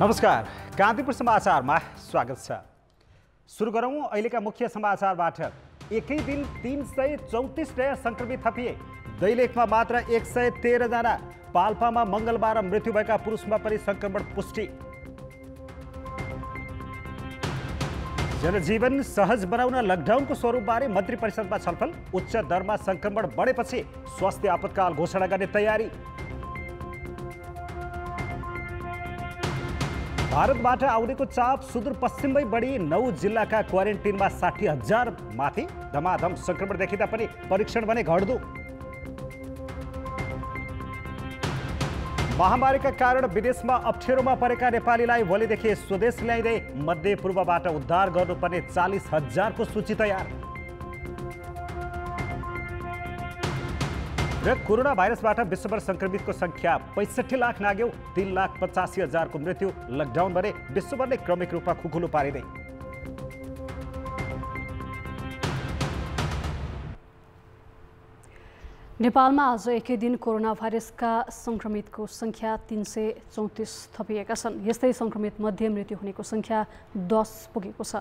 नमस्कार, कान्तिपुर समाचारमा स्वागत छ। सुरु गरौँ अहिलेका मुख्य समाचारबाट। एकै दिन 334 नयाँ संक्रमित थपिए। दैलेखमा मात्र 113 जना। पाल्पामा मंगलबार मृत्यु भएका पुरुषमा पनि संक्रमण पुष्टि। जनजीवन सहज बनाउन लकडाउनको स्वरूपबारे मन्त्री परिषदमा छलफल। उच्च दरमा संक्रमण बढेपछि स्वास्थ्य आपतकाल घोषणा गर्ने तयारी। भारतबाट आउनेको चाप सुदूरपश्चिममै बढी। 9 जिल्लाका क्वारेन्टिनमा 60,000 माथि। धमाधम संक्रमण देखिँदा पनि परीक्षण भने घट्दो। महामारीका कारण विदेशमा अप्ठ्यारोमा परेका नेपालीलाई भोलिदेखि स्वदेश ल्याइँदै मध्यपूर्वबाट उद्धार गर्नुपर्ने 40,000 को सूची तयार। र कोरोना भाइरसबाट विश्वभर संक्रमितको संख्या 65 लाख नाग्यो। 3,85,000 को मृत्यु। लकडाउन भने विश्वभर नै क्रमिक रूपमा खुकुलो पारिँदै। नेपालमा आज एकै दिन कोरोना भाइरसका संक्रमितको संख्या 334 थपिएका छन्। यस्तै संक्रमित मध्ये मृत्यु हुनेको संख्या 10 पुगेको छ।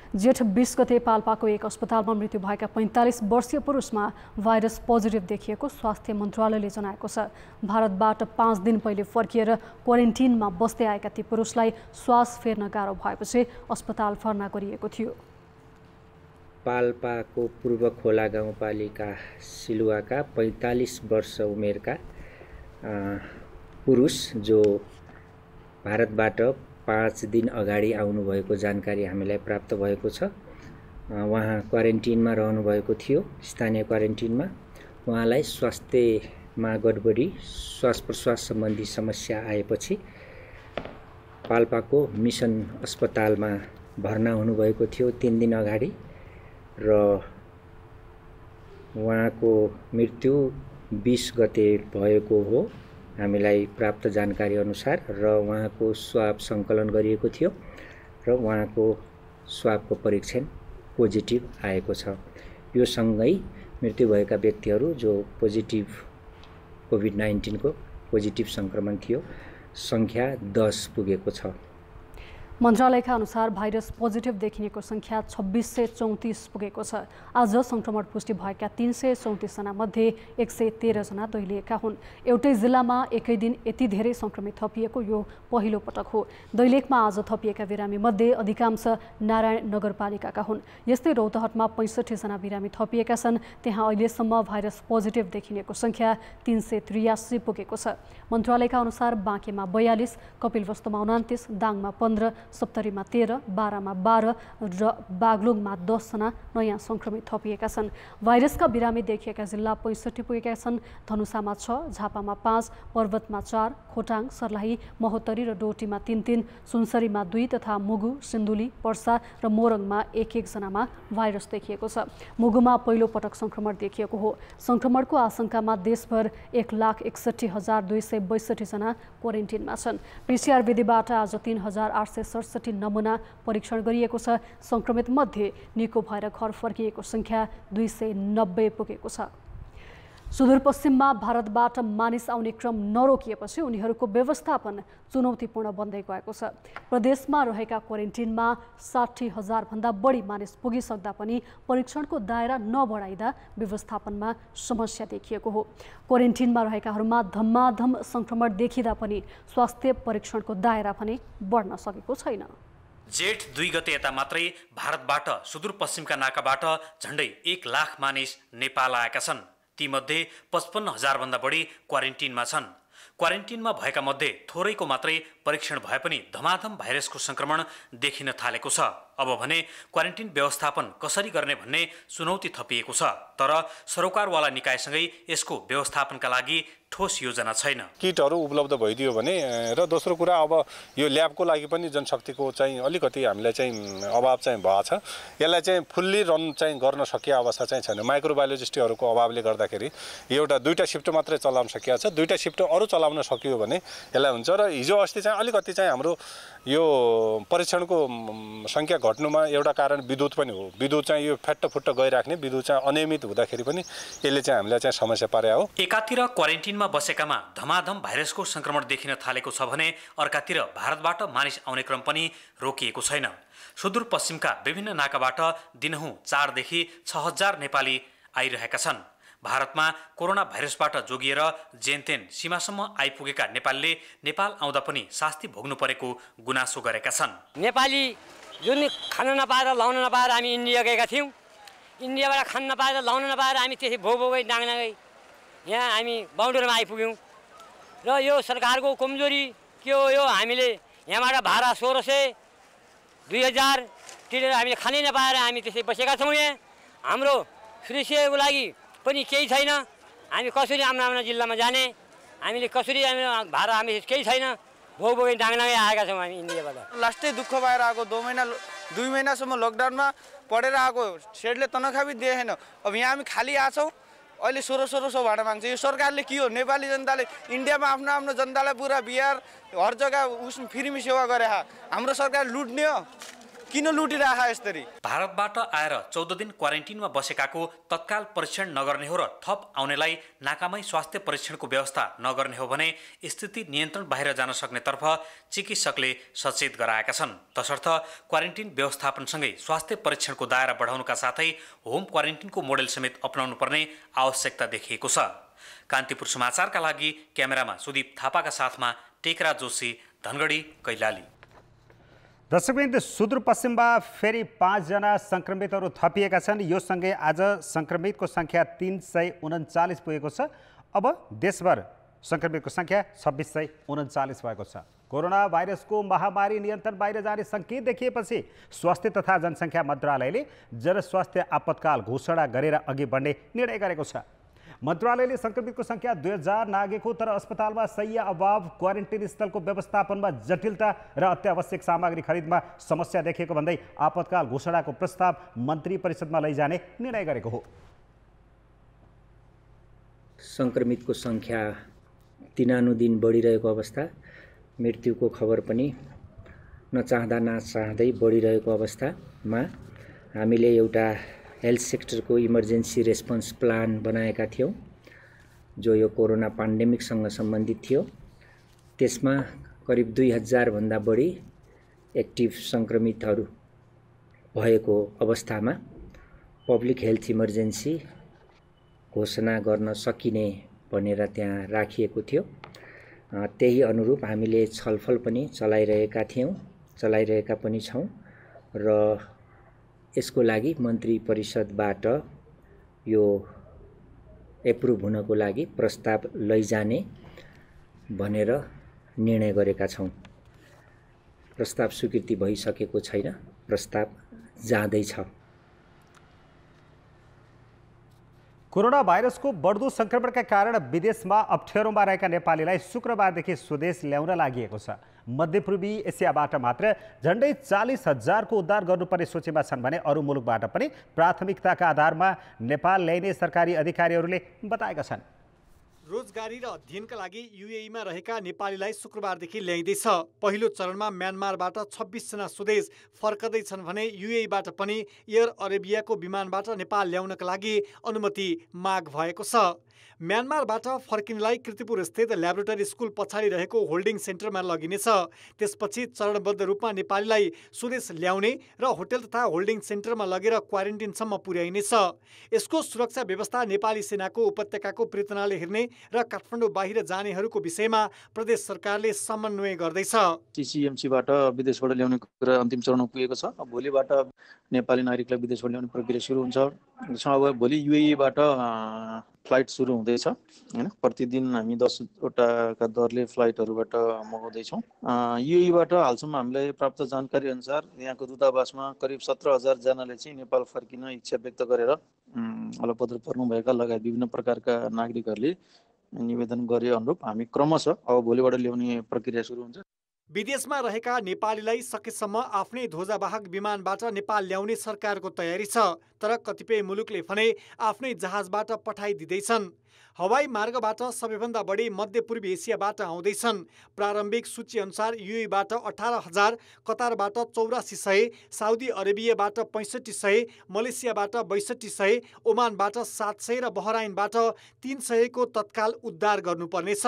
जेठ 20 गते पाल्पाको एक अस्पतालमा मृत्यु भएका 45 वर्षीय पुरुषमा भाइरस पोजिटिभ देखिएको स्वास्थ्य मन्त्रालयले जनाएको छ। भारतबाट 5 दिन पहिले फर्किएर क्वारेन्टिनमा बस्दै आएका ती पुरुषलाई श्वास फेर्न गाह्रो भएपछि अस्पताल भर्ना गरिएको थियो। पाल्पाको पूर्व खोला गाउँपालिका सिलुवाका 45 वर्ष उमेरका पुरुष जो भारतबाट 5 दिन अगाडि आउनुभएको जानकारी हामीलाई प्राप्त भएको छ। उहाँ क्वारेन्टिनमा रहनुभएको थियो, स्थानीय क्वारेन्टिनमा। उहाँलाई स्वास्थ्यमा गडबडी, श्वास प्रश्वास सम्बन्धी समस्या आएपछि पाल्पाको मिसन अस्पतालमा भर्ना हुनुभएको थियो 3 दिन अगाडि र उहाँको मृत्यु 20 गते भएको हो हामीलाई प्राप्त जानकारी अनुसार। र उहाँको स्वाब सङ्कलन गरिएको थियो र उहाँको स्वाबको परीक्षण पोजिटिभ आएको छ। यो सँगै मृत्यु भएका व्यक्तिहरू जो पोजिटिभ कोभिड-19 को पोजिटिभ सङ्क्रमण थियो सङ्ख्या 10 पुगेको छ। मन्त्रालयका अनुसार भाइरस पोजिटिभ देखिनेको संख्या 2634 पुगेको छ। आज संक्रमण पुष्टि भएका 334 जना मध्ये 113 जना दैलेखका हुन्। एउटै जिल्लामा एकै दिन यति धेरै संक्रमित थपिएको यो पहिलो पटक हो। दैलेखमा आज थपिएका बिरामी मध्ये अधिकांश नारायण नगरपालिकाका हुन्। यस्तै रौतहटमा 65 जना बिरामी थपिएका छन्। त्यहाँ अहिलेसम्म भाइरस पोजिटिभ देखिनेको संख्या 383 पुगेको छ। मन्त्रालयका अनुसार बाँकेमा 42, कपिलवस्तुमा 29, दाङमा 15, सप्तरीमा 13, बारामा 12 र बागलुङमा 10 जना नयाँ संक्रमित थपिएका छन्। भाइरसका बिरामी देखिएका जिल्ला 65 पुगेका छन्। धनुषामा 6, झापामा 5, पर्वतमा 4, खोटाङ, सर्लाही, महोत्तरी र डोटीमा 3-3, सुनसरीमा 2 तथा मुगु, सिन्धुली, पर्सा र मोरङमा 1-1 जनामा भाइरस देखिएको छ। मुगुमा पहिलो पटक संक्रमण देखिएको हो। संक्रमणको आशंकामा देशभर 1,61,262 जना क्वारेन्टिनमा छन्। PCR विधिबाट आज 3,867 नमुना परीक्षण गरिएको छ। संक्रमित मध्ये निको भएर घर फर्किएको संख्या 290 पुगेको छ। सुदूरपश्चिममा भारतबाट मानिस आउने क्रम नरोकिएपछि उनीहरूको व्यवस्थापन चुनौतीपूर्ण बन्दै गएको छ। प्रदेशमा रहेका क्वारेन्टिनमा 60,000 भन्दा बढी मानिस पुगिसक्दा पनि परीक्षणको दायरा नबढाइदा व्यवस्थापनमा समस्या देखिएको हो। क्वारेन्टिनमा रहेकाहरूमा धम्माधम संक्रमण देखिँदा पनि स्वास्थ्य परीक्षणको दायरा पनि बढ्न सकेको छैन। जेठ 2 गते यता मात्रै भारतबाट सुदूरपश्चिमका नाकाबाट झण्डै 1 लाख मानिस नेपाल आएका छन्। तीमध्ये 55,000 भन्दा बढी क्वारेन्टिनमा छन्। क्वारेन्टिनमा भएका मध्ये थोरैको मात्रै परीक्षण भए पनि धमाधम भाइरसको संक्रमण देखिन थालेको छ। अब भने क्वारेन्टिन व्यवस्थापन कसरी गर्ने भन्ने चुनौती थपिएको छ। तर सरोकारवाला निकायसँगै यसको व्यवस्थापनका लागि ठोस योजना छैन। किटहरू उपलब्ध भइदियो भने र दोस्रो कुरा अब यो ल्याबको लागि पनि जनशक्तिको चाहिँ अलिकति हामीलाई चाहिँ अभाव चाहिँ भएको छ। यसलाई चाहिँ फुल्ली रन चाहिँ गर्न सकिया अवस्था चाहिँ छैन। माइक्रोबायोलोजिस्टहरूको अभावले गर्दाखेरि एउटा 2टा शिफ्ट मात्रै चलाउन सकिएको छ। 2टा शिफ्ट अरू चलाउन सकियो भने यसलाई हुन्छ। र हिजो अस्ति चाहिँ अलिकति चाहिँ हाम्रो यो परीक्षणको संख्या घट्नुमा एउटा कारण विद्युत पनि हो। विद्युत चाहिँ यो फ्याट्ट फुट्ट गइराख्ने विद्युत चाहिँ अनियमित हुँदाखेरि पनि यसले चाहिँ हामीलाई चाहिँ समस्या पारे हो। एकातिर क्वारेन्टिनमा क्वारेन्टिनमा बसेकामा धमाधम भाइरसको संक्रमण देखिन थालेको छ भने अर्कातिर भारतबाट मानिस आउने क्रम पनि रोकिएको छैन। सुदूरपश्चिमका विभिन्न नाकाबाट दिनहुँ 4 देखि 6000 नेपाली आइरहेका छन्। भारतमा कोरोना भाइरसबाट जोगिएर जेनतेन सीमासम्म आइपुगेका नेपालीले नेपाल आउँदा पनि शास्ति भोग्नु परेको गुनासो गरेका छन्। नेपाली जुन खान नपाएर लाउन नपाएर हामी इन्डिया गएका थियौँ। इन्डियाबाट खान नपाएर लाउन नपाएर हामी त्यसै भोगै डाङ्नागै यहाँ हामी बाउन्डरीमा आइपुग्यौँ। र यो सरकारको कमजोरी के हो? यो हामीले यहाँबाट भाडा 1600 2000 तिरेर हामीले खानै नपाएर हामी त्यसै बसेका छौँ। यहाँ हाम्रो सुरक्षाको लागि पनि केही छैन। हामी कसरी आम्ना जिल्लामा जाने? हामीले कसरी भाडा हामी केही छैन। भोगै डाङ्नागै आएका छौँ हामी इन्डियाबाट। लास्टै दुःख भएर आएको 2 महिनासम्म लकडाउनमा पढेर आएको सेडले तनखा पनि दिएन। अब यहाँ हामी खाली आछौँ। अहिले 1600 भाडा माग्छ। यो सरकारले के हो? नेपाली जनताले इन्डियामा आफ्नो जनतालाई पुरा बिहार हर जग्गा फ्रीमा सेवा गरे। हाम्रो सरकार लुट्ने हो? किन लुटिरहेको यसरी? भारतबाट आएर 14 दिन क्वारेन्टिनमा बसेकाको तत्काल परीक्षण नगर्ने हो र थप आउनेलाई नाकामै स्वास्थ्य परीक्षणको व्यवस्था नगर्ने हो भने स्थिति नियन्त्रण बाहिर जान सक्नेतर्फ चिकित्सकले सचेत गराएका छन्। तसर्थ क्वारेन्टिन व्यवस्थापनसँगै स्वास्थ्य परीक्षणको दायरा बढाउनुका साथै होम क्वारेन्टिनको मोडेल समेत अपनाउनु पर्ने आवश्यकता देखिएको छ। कान्तिपुर समाचारका लागि क्यामेरामा सुदीप थापाका साथमा टेकरा जोशी, धनगढी, कैलाली। दर्शकवृन्द, सुदूरपश्चिममा फेरि 5 जना संक्रमितहरू थपिएका छन्। यो सँगै आज संक्रमितको सङ्ख्या 339 पुगेको छ। अब देशभर संक्रमितको सङ्ख्या 2639 भएको छ। कोरोना भाइरसको महामारी नियन्त्रण बाहिर जाने सङ्केत देखिएपछि स्वास्थ्य तथा जनसङ्ख्या मन्त्रालयले जनस्वास्थ्य आपतकाल घोषणा गरेर अघि बढ्ने निर्णय गरेको छ। मन्त्रालयले संक्रमितको सङ्ख्या 2000 नागेको तर अस्पतालमा शय्या अभाव, क्वारेन्टिन स्थलको व्यवस्थापनमा जटिलता र अत्यावश्यक सामग्री खरिदमा समस्या देखिएको भन्दै आपतकाल घोषणाको प्रस्ताव मन्त्री परिषदमा लैजाने निर्णय गरेको हो। संक्रमितको सङ्ख्या दिनानुदिन बढिरहेको अवस्था, मृत्युको खबर पनि नचाहँदा नचाहँदै बढिरहेको अवस्थामा हामीले एउटा हेल्थ सेक्टरको इमर्जेन्सी रेस्पोन्स प्लान बनाएका थियौँ, जो यो कोरोना पेन्डेमिकसँग सम्बन्धित थियो। त्यसमा करिब 2000 भन्दा बढी एक्टिभ संक्रमितहरू भएको अवस्थामा पब्लिक हेल्थ इमर्जेन्सी घोषणा गर्न सकिने भनेर त्यहाँ राखिएको थियो। त्यही अनुरूप हामीले छलफल पनि चलाइरहेका पनि छौँ र यसको लागि मन्त्री परिषदबाट यो एप्रुभ हुनको लागि प्रस्ताव लैजाने भनेर निर्णय गरेका छौँ। प्रस्ताव स्वीकृति भइसकेको छैन, प्रस्ताव जाँदैछ। कोरोना भाइरसको बढ्दो संक्रमणका कारण विदेशमा अप्ठ्यारोमा रहेका नेपालीलाई शुक्रबारदेखि स्वदेश ल्याउन लागि छ। मध्यपूर्वी एसियाबाट मात्र झन्डै 40,000 को उद्धार गर्नुपर्ने सोचेमा छन् भने अरू मुलुकबाट पनि प्राथमिकताका आधारमा नेपाल ल्याइने सरकारी अधिकारीहरूले बताएका छन्। रोजगारी र अध्ययनका लागि युएईमा रहेका नेपालीलाई शुक्रबारदेखि ल्याइँदैछ। पहिलो चरणमा म्यानमारबाट 26 जना स्वदेश फर्कदैछन् भने युएईबाट पनि एयर अरेबियाको विमानबाट नेपाल ल्याउनका लागि अनुमति माग भएको छ। म्यानमारबाट फर्किनेलाई कीर्तिपुर स्थित ल्याबोरेटरी स्कुल पछाडि रहेको होल्डिङ सेन्टरमा लगिनेछ। त्यसपछि चरणबद्ध रूपमा नेपालीलाई स्वदेश ल्याउने र होटल तथा होल्डिङ सेन्टरमा लगेर क्वारेन्टिनसम्म पुर्याइनेछ। यसको सुरक्षा व्यवस्था नेपाली सेनाको उपत्यकाको प्रेतनाले हेर्ने र काठमाडौँ बाहिर जानेहरूको विषयमा प्रदेश सरकारले समन्वय गर्दैछ। सीसीएमसीबाट विदेशबाट ल्याउने कुरा अन्तिम चरणमा पुगेको छ। भोलिबाट नेपाली नागरिकलाई विदेशबाट ल्याउने प्रक्रिया सुरु हुन्छ। अब भोलि युएईबाट फ्लाइट सुरु हुँदैछ हैन। प्रतिदिन हामी 10वटाका दरले फ्लाइटहरूबाट मगाउँदैछौँ। युएईबाट हालसम्म हामीलाई प्राप्त जानकारी अनुसार यहाँको दूतावासमा करिब 17,000 जनाले चाहिँ नेपाल फर्किन इच्छा व्यक्त गरेर अलपत्र पर्नुभएका लगायत विभिन्न प्रकारका नागरिकहरूले निवेदन गरे अनुरूप हामी क्रमशः अब भोलिबाट ल्याउने प्रक्रिया सुरु हुन्छ। विदेशमा रहेका नेपालीलाई सकेसम्म आफ्नै ध्वजावाहक विमानबाट नेपाल ल्याउने सरकारको तयारी छ। तर कतिपय मुलुकले भने आफ्नै जहाजबाट पठाइदिँदैछन्। हवाई मार्गबाट सबैभन्दा बढी मध्यपूर्वी एसियाबाट आउँदैछन्। प्रारम्भिक सूची अनुसार युएईबाट 18,000, कतारबाट 8400, साउदी अरेबियाबाट 6500, मलेसियाबाट 6200, ओमानबाट 700 र बहराइनबाट 300 को तत्काल उद्धार गर्नुपर्नेछ।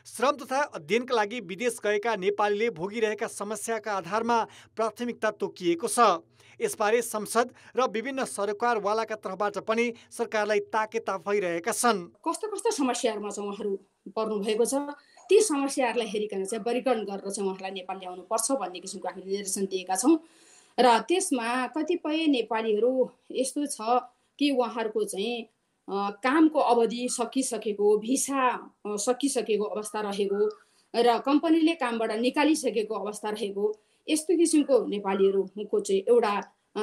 श्रम तथा अध्ययनका लागि विदेश गएका नेपालीले भोगिरहेका समस्याका आधारमा प्राथमिकता तोकिएको छ। यसबारे संसद र विभिन्न सरकारवालाका तर्फबाट पनि सरकारलाई ताकेता भइरहेका छन्। कस्तो कस्तो समस्याहरूमा चाहिँ उहाँहरू पर्नु भएको छ, ती समस्याहरूलाई हेरिकन चाहिँ वर्गीकरण गरेर चाहिँ उहाँहरूलाई नेपाल ल्याउनु पर्छ भन्ने किसिमको हामीले निर्देशन दिएका छौँ। र त्यसमा कतिपय नेपालीहरू यस्तो छ कि उहाँहरूको चाहिँ कामको अवधि सकिसकेको, भिसा सकिसकेको अवस्था रहेको र कम्पनीले कामबाट निकालिसकेको अवस्था रहेको, यस्तो किसिमको नेपालीहरूको चाहिँ एउटा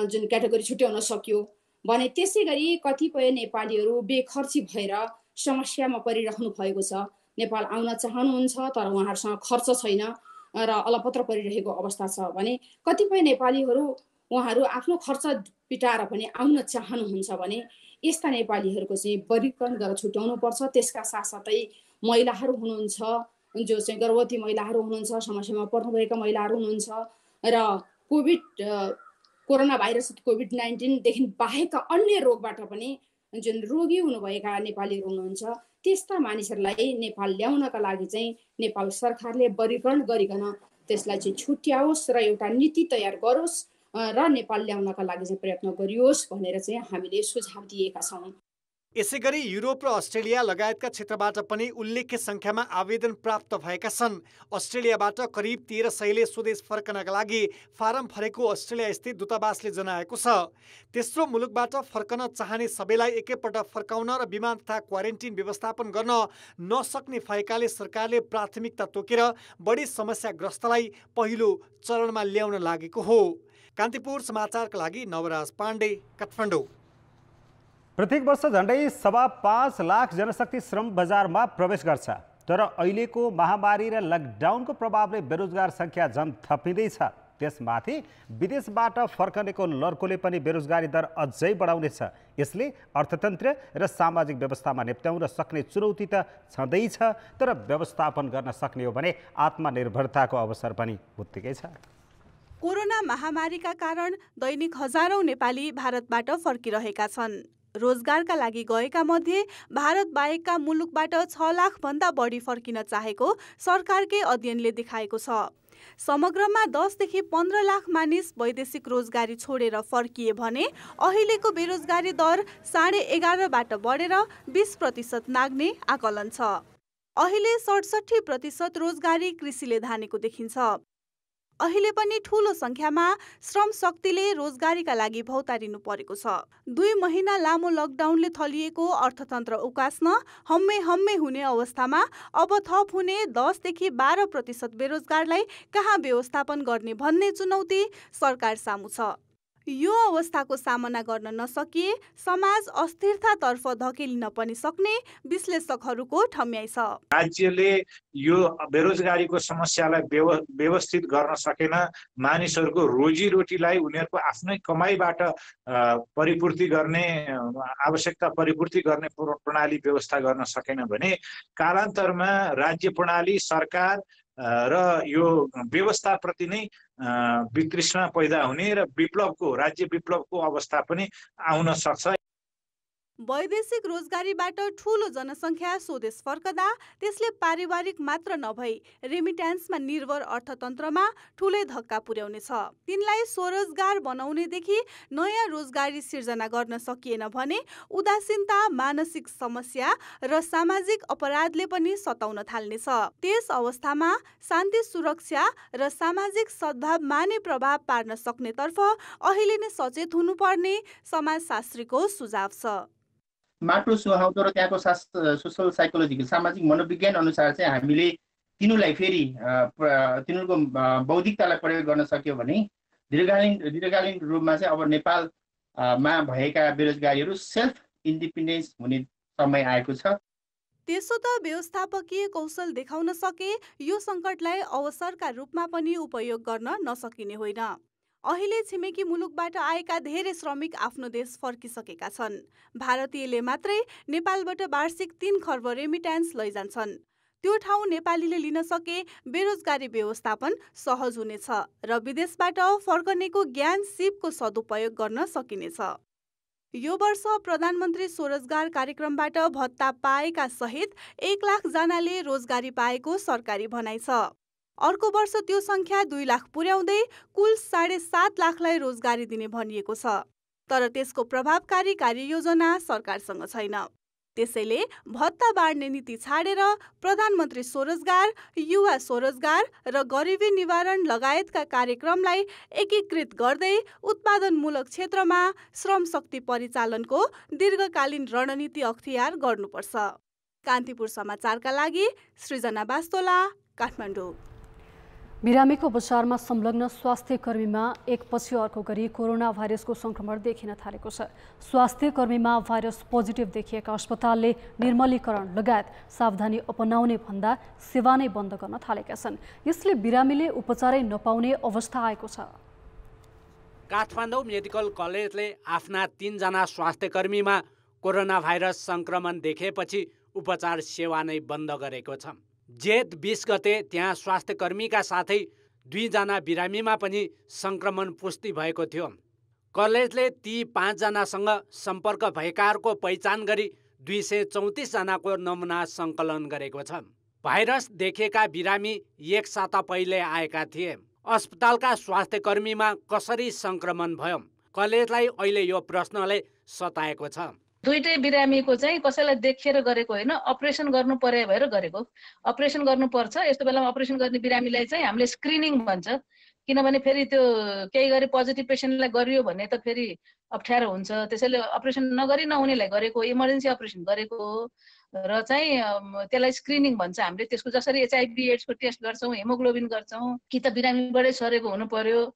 जुन क्याटेगोरी छुट्याउन सक्यो भने, त्यसै गरी कतिपय नेपालीहरू बेखर्ची भएर समस्यामा परिरहनु भएको छ। नेपाल आउन चाहनुहुन्छ तर उहाँहरूसँग खर्च छैन र अलपत्र परिरहेको अवस्था छ भने, कतिपय नेपालीहरू उहाँहरू आफ्नो खर्च पिटाएर पनि आउन चाहनुहुन्छ भने यस्ता नेपालीहरूको चाहिँ वर्गीकरण गरेर छुट्याउनु पर्छ। त्यसका साथसाथै महिलाहरू हुनुहुन्छ जो चाहिँ गर्भवती महिलाहरू हुनुहुन्छ, समस्यामा पर्नुभएका महिलाहरू हुनुहुन्छ र कोरोना भाइरस कोभिड-19 देखि बाहेकका अन्य रोगबाट पनि जुन रोगी हुनुभएका नेपालीहरू हुनुहुन्छ, त्यस्ता मानिसहरूलाई नेपाल ल्याउनका लागि चाहिँ नेपाल सरकारले वर्गीकरण गरिकन त्यसलाई चाहिँ छुट्याओस् र एउटा नीति तयार गरोस् र नेपाल ल्याउनका लागि चाहिँ प्रयत्न गरियोस् भनेर चाहिँ हामीले सुझाव दिएका छौँ। यसै गरी युरोप र अस्ट्रेलिया लगायतका क्षेत्रबाट पनि उल्लेख्य संख्यामा आवेदन प्राप्त भएका छन्। अस्ट्रेलियाबाट करिब 1300ले स्वदेश फर्कनका लागि फारम भरेको अस्ट्रेलिया स्थित दूतावासले जनाएको छ। तेस्रो मुलुकबाट फर्कन चाहने सबैलाई एकैपल्ट फर्काउन र विमान तथा क्वारेन्टिन व्यवस्थापन गर्न नसक्ने भएकाले सरकारले प्राथमिकता तोकेर बढी समस्याग्रस्तलाई पहिलो चरणमा ल्याउन लागेको हो। कान्तिपुर समाचारका लागि नवराज पाण्डे, काठमाडौँ। प्रत्येक वर्ष झन्डै 5.25 लाख जनशक्ति श्रम बजारमा प्रवेश गर्छ, तर अहिलेको महामारी र लकडाउनको प्रभावले बेरोजगार सङ्ख्या झन् थपिँदैछ। त्यसमाथि विदेशबाट फर्कनेको लर्कोले पनि बेरोजगारी दर अझै बढाउनेछ। यसले अर्थतन्त्र र सामाजिक व्यवस्थामा निप्ट्याउन सक्ने चुनौती त छँदैछ, तर व्यवस्थापन गर्न सक्ने हो भने आत्मनिर्भरताको अवसर पनि उत्तिकै छ। कोरोना महामारीका कारण दैनिक हजारौं नेपाली भारतबाट फर्किरहेका छन्। रोजगारका लागि गएका मध्ये भारत बाहेकका मुलुकबाट 6 लाख भन्दा बढी फर्किन चाहेको सरकारकै अध्ययनले देखाएको छ। समग्रमा 10 देखि 15 लाख मानिस वैदेशिक रोजगारी छोडेर फर्किए भने अहिलेको बेरोजगारी दर 11.5 बाट बढेर 20% नाग्ने आकलन छ। अहिले 67% रोजगारी कृषिले धानेको देखिन्छ। अहिले पनि ठूलो संख्यामा श्रम शक्तिले रोजगारीका लागि भौतारिनु परेको छ। 2 महिना लामो लकडाउनले थलिएको अर्थतन्त्र उकास्न हम्मे हुने अवस्थामा अब थप हुने 10 देखि 12% बेरोजगारलाई कहाँ व्यवस्थापन गर्ने भन्ने चुनौती सरकार सामु छ। यो अवस्थाको सामना गर्न नसकिए समाज अस्थिरतातर्फ धकेलिन पनि सक्ने विश्लेषकहरूको ठम्याइ छ। राज्यले यो बेरोजगारीको समस्यालाई व्यवस्थित गर्न सकेन, मानिसहरूको रोजीरोटीलाई उनीहरूको आफ्नै कमाईबाट परिपूर्ति गर्ने, आवश्यकता परिपूर्ति गर्ने प्रणाली व्यवस्था गर्न सकेन भने कालान्तरमा राज्य प्रणाली, सरकार र यो व्यवस्थाप्रति नै वितृष्णा पैदा हुने र राज्य विप्लवको अवस्था पनि आउन सक्छ। वैदेशिक रोजगारीबाट ठूलो जनसङ्ख्या स्वदेश फर्कदा त्यसले पारिवारिक मात्र नभई रेमिट्यान्समा निर्भर अर्थतन्त्रमा ठूलै धक्का पुर्याउनेछ। तिनलाई स्वरोजगार बनाउनेदेखि नयाँ रोजगारी सिर्जना गर्न सकिएन भने उदासीनता, मानसिक समस्या र सामाजिक अपराधले पनि सताउन थाल्नेछ। त्यस अवस्थामा शान्ति, सुरक्षा र सामाजिक सद्भावमा नै प्रभाव पार्न सक्नेतर्फ अहिले नै सचेत हुनुपर्ने समाजशास्त्रीको सुझाव छ। माटो सुहाउँदो र त्यहाँको सोसल साइकोलोजिकल सामाजिक मनोविज्ञान अनुसार चाहिँ हामीले तिनीलाई फेरि तिनीहरूको बौद्धिकतालाई प्रयोग गर्न सक्यो भने दीर्घकालीन रूपमा चाहिँ अब नेपालमा भएका बेरोजगारीहरू सेल्फ इन्डिपेन्डेन्स हुने समय आएको छ। त्यसो त व्यवस्थापकीय कौशल देखाउन सके यो सङ्कटलाई अवसरका रूपमा पनि उपयोग गर्न नसकिने होइन। अहिले छिमेकी मुलुकबाट आएका धेरै श्रमिक आफ्नो देश फर्किसकेका छन्। भारतीयले मात्रै नेपालबाट वार्षिक 3 खर्ब रेमिट्यान्स लैजान्छन्। त्यो ठाउँ नेपालीले लिन सके बेरोजगारी व्यवस्थापन सहज हुनेछ र विदेशबाट फर्कनेको ज्ञान सिपको सदुपयोग गर्न सकिनेछ। यो वर्ष प्रधानमन्त्री स्वरोजगार कार्यक्रमबाट भत्ता पाएका सहित 1 लाख जनाले रोजगारी पाएको सरकारी भनाइ छ। अर्को वर्ष त्यो संख्या 2 लाख पुर्याउँदै कुल 7.5 लाखलाई रोजगारी दिने भनिएको छ। तर त्यसको प्रभावकारी कार्ययोजना सरकारसँग छैन। त्यसैले भत्ता बाँड्ने नीति छाडेर प्रधानमन्त्री स्वरोजगार, युवा स्वरोजगार र गरिबी निवारण लगायतका कार्यक्रमलाई एकीकृत गर्दै उत्पादनमूलक क्षेत्रमा श्रम शक्ति परिचालनको दीर्घकालीन रणनीति अख्तियार गर्नुपर्छ। कान्तिपुर समाचारका लागि सृजना बास्तोला, काठमाडौँ। बिरामीको उपचारमा संलग्न स्वास्थ्य कर्मीमा एकपछि अर्को गरी कोरोना भाइरसको संक्रमण देखिन थालेको छ। स्वास्थ्य कर्मीमा भाइरस पोजिटिभ देखिएका अस्पतालले निर्मलीकरण लगायत सावधानी अपनाउने भन्दा सेवा नै बन्द गर्न थालेका छन्। यसले बिरामीले उपचारै नपाउने अवस्था आएको छ। काठमाडौँ मेडिकल कलेजले आफ्ना 3 जना स्वास्थ्य कर्मीमा कोरोना भाइरस संक्रमण देखेपछि उपचार सेवा नै बन्द गरेको छ। जेठ 20 गते त्यहाँ स्वास्थ्य कर्मीका साथै 2 जना बिरामीमा पनि संक्रमण पुष्टि भएको थियो। कलेजले ती 5 जनासँग सम्पर्क भएकाहरूको पहिचान गरी 234 जनाको नमुना सङ्कलन गरेको छ। भाइरस देखेका बिरामी 1 साता पहिले आएका थिए। अस्पतालका स्वास्थ्य कर्मीमा कसरी संक्रमण भयो? कलेजलाई अहिले यो प्रश्नले सताएको छ। दुईटै बिरामीको चाहिँ कसैलाई देखेर गरेको होइन, अपरेसन गर्नु पर्यो भएर गरेको। अपरेसन गर्नुपर्छ, यस्तो बेलामा अपरेसन गर्ने बिरामीलाई चाहिँ हामीले स्क्रिनिङ भन्छ। किनभने फेरि त्यो केही गरी पोजिटिभ पेसेन्टलाई गरियो भने त फेरि अप्ठ्यारो हुन्छ। त्यसैले अपरेसन नगरी नहुनेलाई गरेको, इमर्जेन्सी अपरेसन गरेको र चाहिँ त्यसलाई स्क्रिनिङ भन्छ हामीले। त्यसको जसरी HIV एड्सको टेस्ट गर्छौँ, हेमोग्लोबिन गर्छौँ, कि त बिरामीबाटै सरेको हुनु पर्यो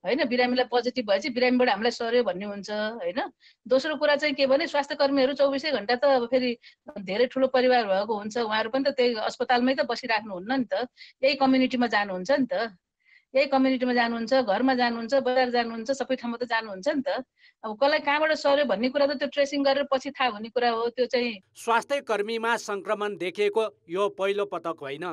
होइन, बिरामीलाई पोजिटिभ भएपछि बिरामीबाट हामीलाई सर्यो भन्ने हुन्छ होइन। दोस्रो कुरा चाहिँ के भने स्वास्थ्य कर्मीहरू 24 घण्टा त फेरि धेरै ठुलो परिवार भएको हुन्छ। उहाँहरू पनि त त्यही अस्पतालमै त बसिराख्नुहुन्न नि त, यही कम्युनिटीमा जानुहुन्छ नि त, यही कम्युनिटीमा जानुहुन्छ, घरमा जानुहुन्छ, बजार जानुहुन्छ, सबै ठाउँमा त जानुहुन्छ नि त। अब कसलाई कहाँबाट सर्यो भन्ने कुरा त त्यो ट्रेसिङ गरेर पछि थाहा हुने कुरा हो। त्यो चाहिँ स्वास्थ्य कर्मीमा संक्रमण देखिएको यो पहिलो पटक होइन।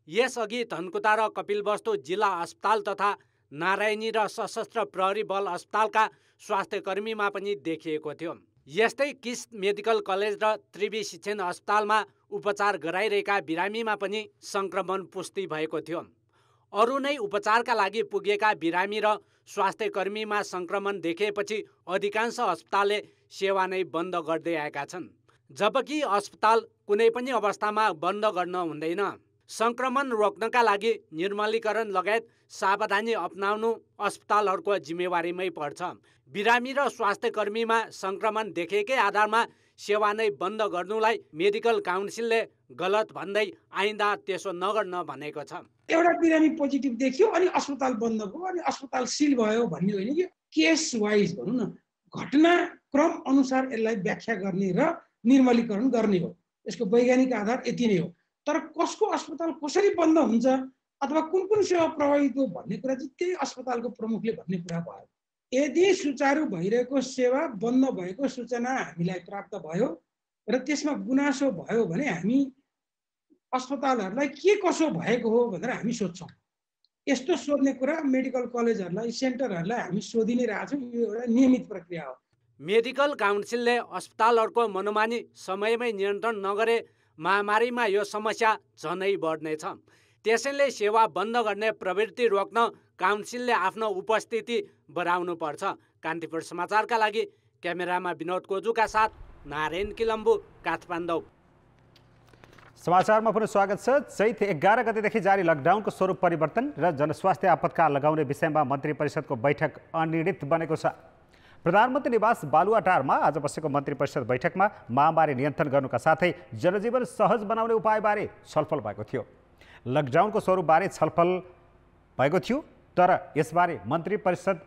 यसअघि धनकुटा र कपिलवस्तु जिल्ला अस्पताल तथा नारायणी र सशस्त्र प्रहरी बल अस्पतालका स्वास्थ्य कर्मीमा पनि देखिएको थियो। यस्तै किस मेडिकल कलेज र त्रिवी शिक्षण अस्पतालमा उपचार गराइरहेका बिरामीमा पनि संक्रमण पुष्टि भएको थियो। अरू नै उपचारका लागि पुगेका बिरामी र स्वास्थ्य कर्मीमा संक्रमण देखिएपछि अधिकांश अस्पतालले सेवा नै बन्द गर्दै आएका छन्, जबकि अस्पताल कुनै पनि अवस्थामा बन्द गर्न हुँदैन। संक्रमण रोक्नका लागि निर्मलीकरण लगायत सावधानी अपनाउनु अस्पतालहरूको जिम्मेवारीमै पर्छ। बिरामी र स्वास्थ्य कर्मीमा संक्रमण देखेकै आधारमा सेवा नै बन्द गर्नुलाई मेडिकल काउन्सिलले गलत भन्दै आइन्दा त्यसो नगर्न भनेको छ। एउटा बिरामी पोजिटिभ देखियो अनि अस्पताल बन्द भयो अनि अस्पताल सिल भयो भन्ने होइन कि केस वाइज भनौँ न, घटनाक्रम अनुसार यसलाई व्याख्या गर्ने र निर्मलीकरण गर्ने हो। यसको वैज्ञानिक आधार यति नै हो। तर कसको अस्पताल कसरी बन्द हुन्छ अथवा कुन कुन सेवा प्रभावित हो भन्ने कुरा चाहिँ त्यही अस्पतालको प्रमुखले भन्ने कुरा भयो। यदि सुचारू भइरहेको सेवा बन्द भएको सूचना हामीलाई प्राप्त भयो र त्यसमा गुनासो भयो भने हामी अस्पतालहरूलाई के कसो भएको हो भनेर हामी सोध्छौँ। यस्तो सोध्ने कुरा मेडिकल कलेजहरूलाई, सेन्टरहरूलाई हामी सोधि नै रहेछौँ। यो एउटा नियमित प्रक्रिया हो। मेडिकल काउन्सिलले अस्पतालहरूको मनोमानी समयमै नियन्त्रण नगरे महामारीमा यो समस्या झनै बढ्नेछ। त्यसैले सेवा बन्द गर्ने प्रवृत्ति रोक्न काउन्सिलले आफ्नो उपस्थिति बढाउनु पर्छ। कान्तिपुर समाचारका लागि क्यामेरामा विनोद कोजुका साथ नारायण किलम्बु, काठमाडौँ। समाचारमा पुनः स्वागत छ। चैत 11 गतेदेखि जारी लकडाउनको स्वरूप परिवर्तन र जनस्वास्थ्य आपतकाल लगाउने विषयमा मन्त्री परिषदको बैठक अनिर्णित बनेको छ। प्रधानमन्त्री निवास बालुवाटारमा आज बसेको मन्त्री परिषद बैठकमा महामारी नियन्त्रण गर्नुका साथै जनजीवन सहज बनाउने उपायबारे छलफल भएको थियो। लकडाउनको स्वरूपबारे छलफल भएको थियो, तर यसबारे मन्त्री परिषद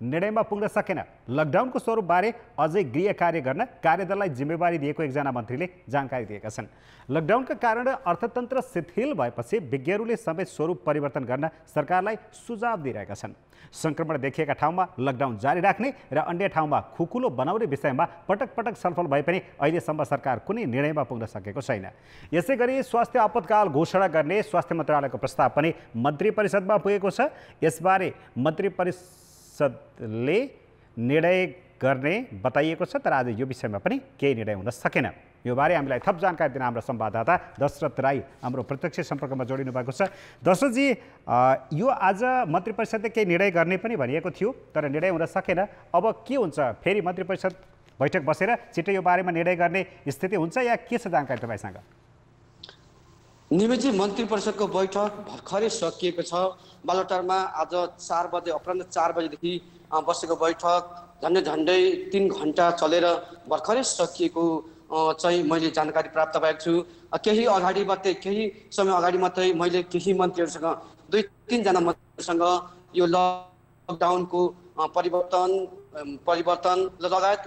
निर्णयमा पुग्न सकेन। लकडाउनको स्वरूपबारे अझै गृह कार्य गर्न कार्यदललाई जिम्मेवारी दिएको एकजना मन्त्रीले जानकारी दिएका छन्। लकडाउनका कारण अर्थतन्त्र शिथिल भएपछि विज्ञहरूले समेत स्वरूप परिवर्तन गर्न सरकारलाई सुझाव दिइरहेका छन्। संक्रमण देखिएका ठाउँमा लकडाउन जारी राख्ने र अन्य ठाउँमा खुकुलो बनाउने विषयमा पटक पटक छलफल भए पनि अहिलेसम्म सरकार कुनै निर्णयमा पुग्न सकेको छैन। यसैगरी स्वास्थ्य आपतकाल घोषणा गर्ने स्वास्थ्य मन्त्रालयको प्रस्ताव पनि मन्त्री परिषदमा पुगेको छ। यसबारे मन्त्री परिषदले निर्णय गर्ने बताइएको छ, तर आज यो विषयमा पनि केही निर्णय हुन सकेन। यो बारे हामीलाई थप जानकारी दिन हाम्रो संवाददाता दशरथ राई हाम्रो प्रत्यक्ष सम्पर्कमा जोडिनु भएको छ। दशरथजी, यो आज मन्त्री परिषदले केही निर्णय गर्ने पनि भनिएको थियो, तर निर्णय हुन सकेन। अब के हुन्छ? फेरि मन्त्री परिषद बैठक बसेर छिट्टै यो बारेमा निर्णय गर्ने स्थिति हुन्छ या के छ जानकारी तपाईँसँग? नियमित मन्त्री परिषदको बैठक भर्खरै सकिएको छ। बालुवाटारमा आज 4 बजे अपराह्न 4 बजेदेखि बसेको बैठक झन्डै 3 घण्टा चलेर भर्खरै सकिएको चाहिँ मैले जानकारी प्राप्त भएको छु। केही समय अगाडि मात्रै मैले केही मन्त्रीहरूसँग 2-3 जना मन्त्रीसँग यो लकडाउनको परिवर्तन लगायत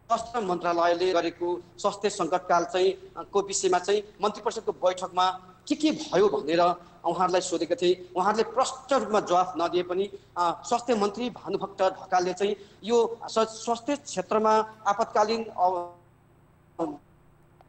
स्वास्थ्य मन्त्रालयले गरेको स्वास्थ्य सङ्कटकाल चाहिँ को विषयमा चाहिँ मन्त्री परिषदको बैठकमा के भयो भनेर उहाँहरूलाई सोधेको थिएँ। उहाँहरूले प्रष्ट रूपमा जवाफ नदिए पनि स्वास्थ्य मन्त्री भानुभक्त ढकालले चाहिँ यो स्वास्थ्य क्षेत्रमा आपतकालीन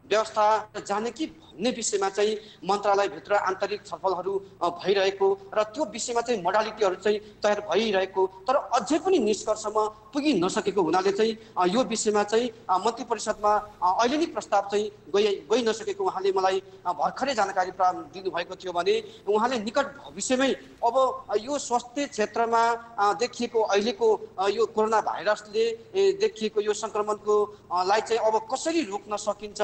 व्यवस्था जाने कि भन्ने विषयमा चाहिँ मन्त्रालयभित्र आन्तरिक छलफलहरू भइरहेको र त्यो विषयमा चाहिँ मोडालिटीहरू चाहिँ तयार भइरहेको, तर अझै पनि निष्कर्षमा पुगि नसकेको हुनाले चाहिँ यो विषयमा चाहिँ मन्त्री परिषदमा अहिले नै प्रस्ताव चाहिँ गइ नसकेको उहाँले मलाई भर्खरै जानकारी दिनुभएको थियो भने उहाँले निकट भविष्यमै अब यो स्वास्थ्य क्षेत्रमा देखिएको अहिलेको यो कोरोना भाइरसले देखिएको यो सङ्क्रमणको लाई चाहिँ अब कसरी रोक्न सकिन्छ,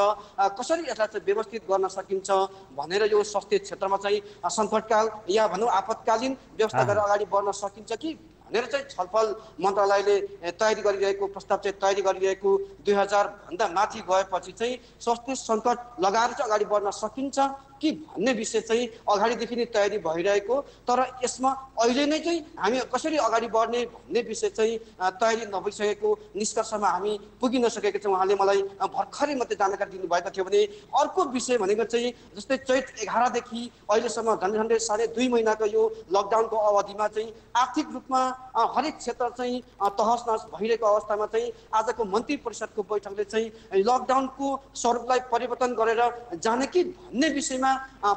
कसरी यसलाई चाहिँ व्यवस्थित गर्न सकिन्छ भनेर यो स्वास्थ्य क्षेत्रमा चाहिँ सङ्कटकाल या भनौँ आपतकालीन व्यवस्था गरेर अगाडि बढ्न सकिन्छ कि भनेर चाहिँ छलफल मन्त्रालयले तयारी गरिरहेको प्रस्ताव चाहिँ तयारी गरिरहेको 2000 भन्दा माथि गएपछि चाहिँ स्वास्थ्य सङ्कट लगाएर चाहिँ अगाडि बढ्न सकिन्छ कि भन्ने विषय चाहिँ अगाडिदेखि नै तयारी भइरहेको, तर यसमा अहिले नै चाहिँ हामी कसरी अगाडि बढ्ने भन्ने विषय चाहिँ तयारी नभइसकेको निष्कर्षमा हामी पुगिन सकेको छौँ। उहाँले मलाई भर्खरै मात्रै जानकारी दिनुभएको थियो भने अर्को विषय भनेको चाहिँ जस्तै चैत 11 देखि अहिलेसम्म झन्डै 2.5 महिनाको यो लकडाउनको अवधिमा चाहिँ आर्थिक रूपमा हरेक क्षेत्र चाहिँ तहस नहस भइरहेको अवस्थामा चाहिँ आजको मन्त्री परिषदको बैठकले चाहिँ लकडाउनको स्वरूपलाई परिवर्तन गरेर जाने कि भन्ने विषयमा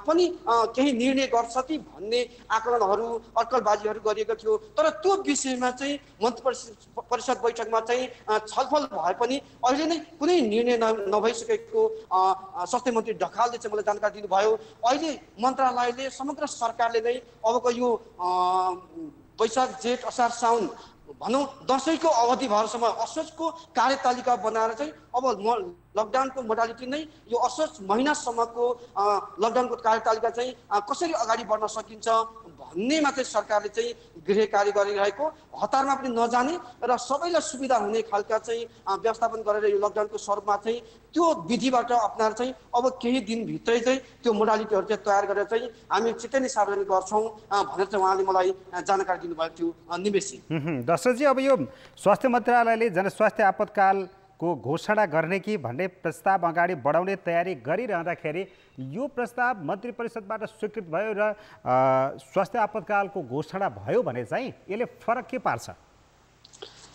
पनि केही निर्णय गर्छ कि भन्ने आकलनहरू अड्कलबाजीहरू गरिएको थियो, तर त्यो विषयमा चाहिँ मन्त्री परिषद बैठकमा चाहिँ छलफल भए पनि अहिले नै कुनै निर्णय नभइसकेको स्वास्थ्य मन्त्री ढकालले चाहिँ मलाई जानकारी दिनुभयो। अहिले मन्त्रालयले समग्र सरकारले नै अबको यो वैशाख जेठ असार साउन भनौँ दसैँको अवधिभरसम्म असोजको कार्यतालिका बनाएर चाहिँ अब लकडाउनको मोडालिटी नै यो असोज महिनासम्मको लकडाउनको कार्यतालिका चाहिँ कसरी अगाडि बढ्न सकिन्छ भन्नेमा चाहिँ सरकारले चाहिँ गृह कार्य गरिरहेको, हतारमा पनि नजाने र सबैलाई सुविधा हुने खालका चाहिँ व्यवस्थापन गरेर यो लकडाउनको स्वरूपमा चाहिँ त्यो विधिबाट अप्नाएर चाहिँ अब केही दिनभित्रै चाहिँ त्यो मोडालिटीहरू चाहिँ तयार गरेर चाहिँ हामी छिट्टै नै सार्वजनिक गर्छौँ भनेर चाहिँ उहाँले मलाई जानकारी दिनुभएको थियो। निमेशजी, दशरथजी, अब यो स्वास्थ्य मन्त्रालयले जनस्वास्थ्य आपतकालको घोषणा गर्ने कि भन्ने प्रस्ताव अगाडि बढाउने तयारी गरिरहँदाखेरि यो प्रस्ताव मन्त्री परिषदबाट स्वीकृत भयो र स्वास्थ्य आपतकालको घोषणा भयो भने चाहिँ यसले फरक के पार्छ?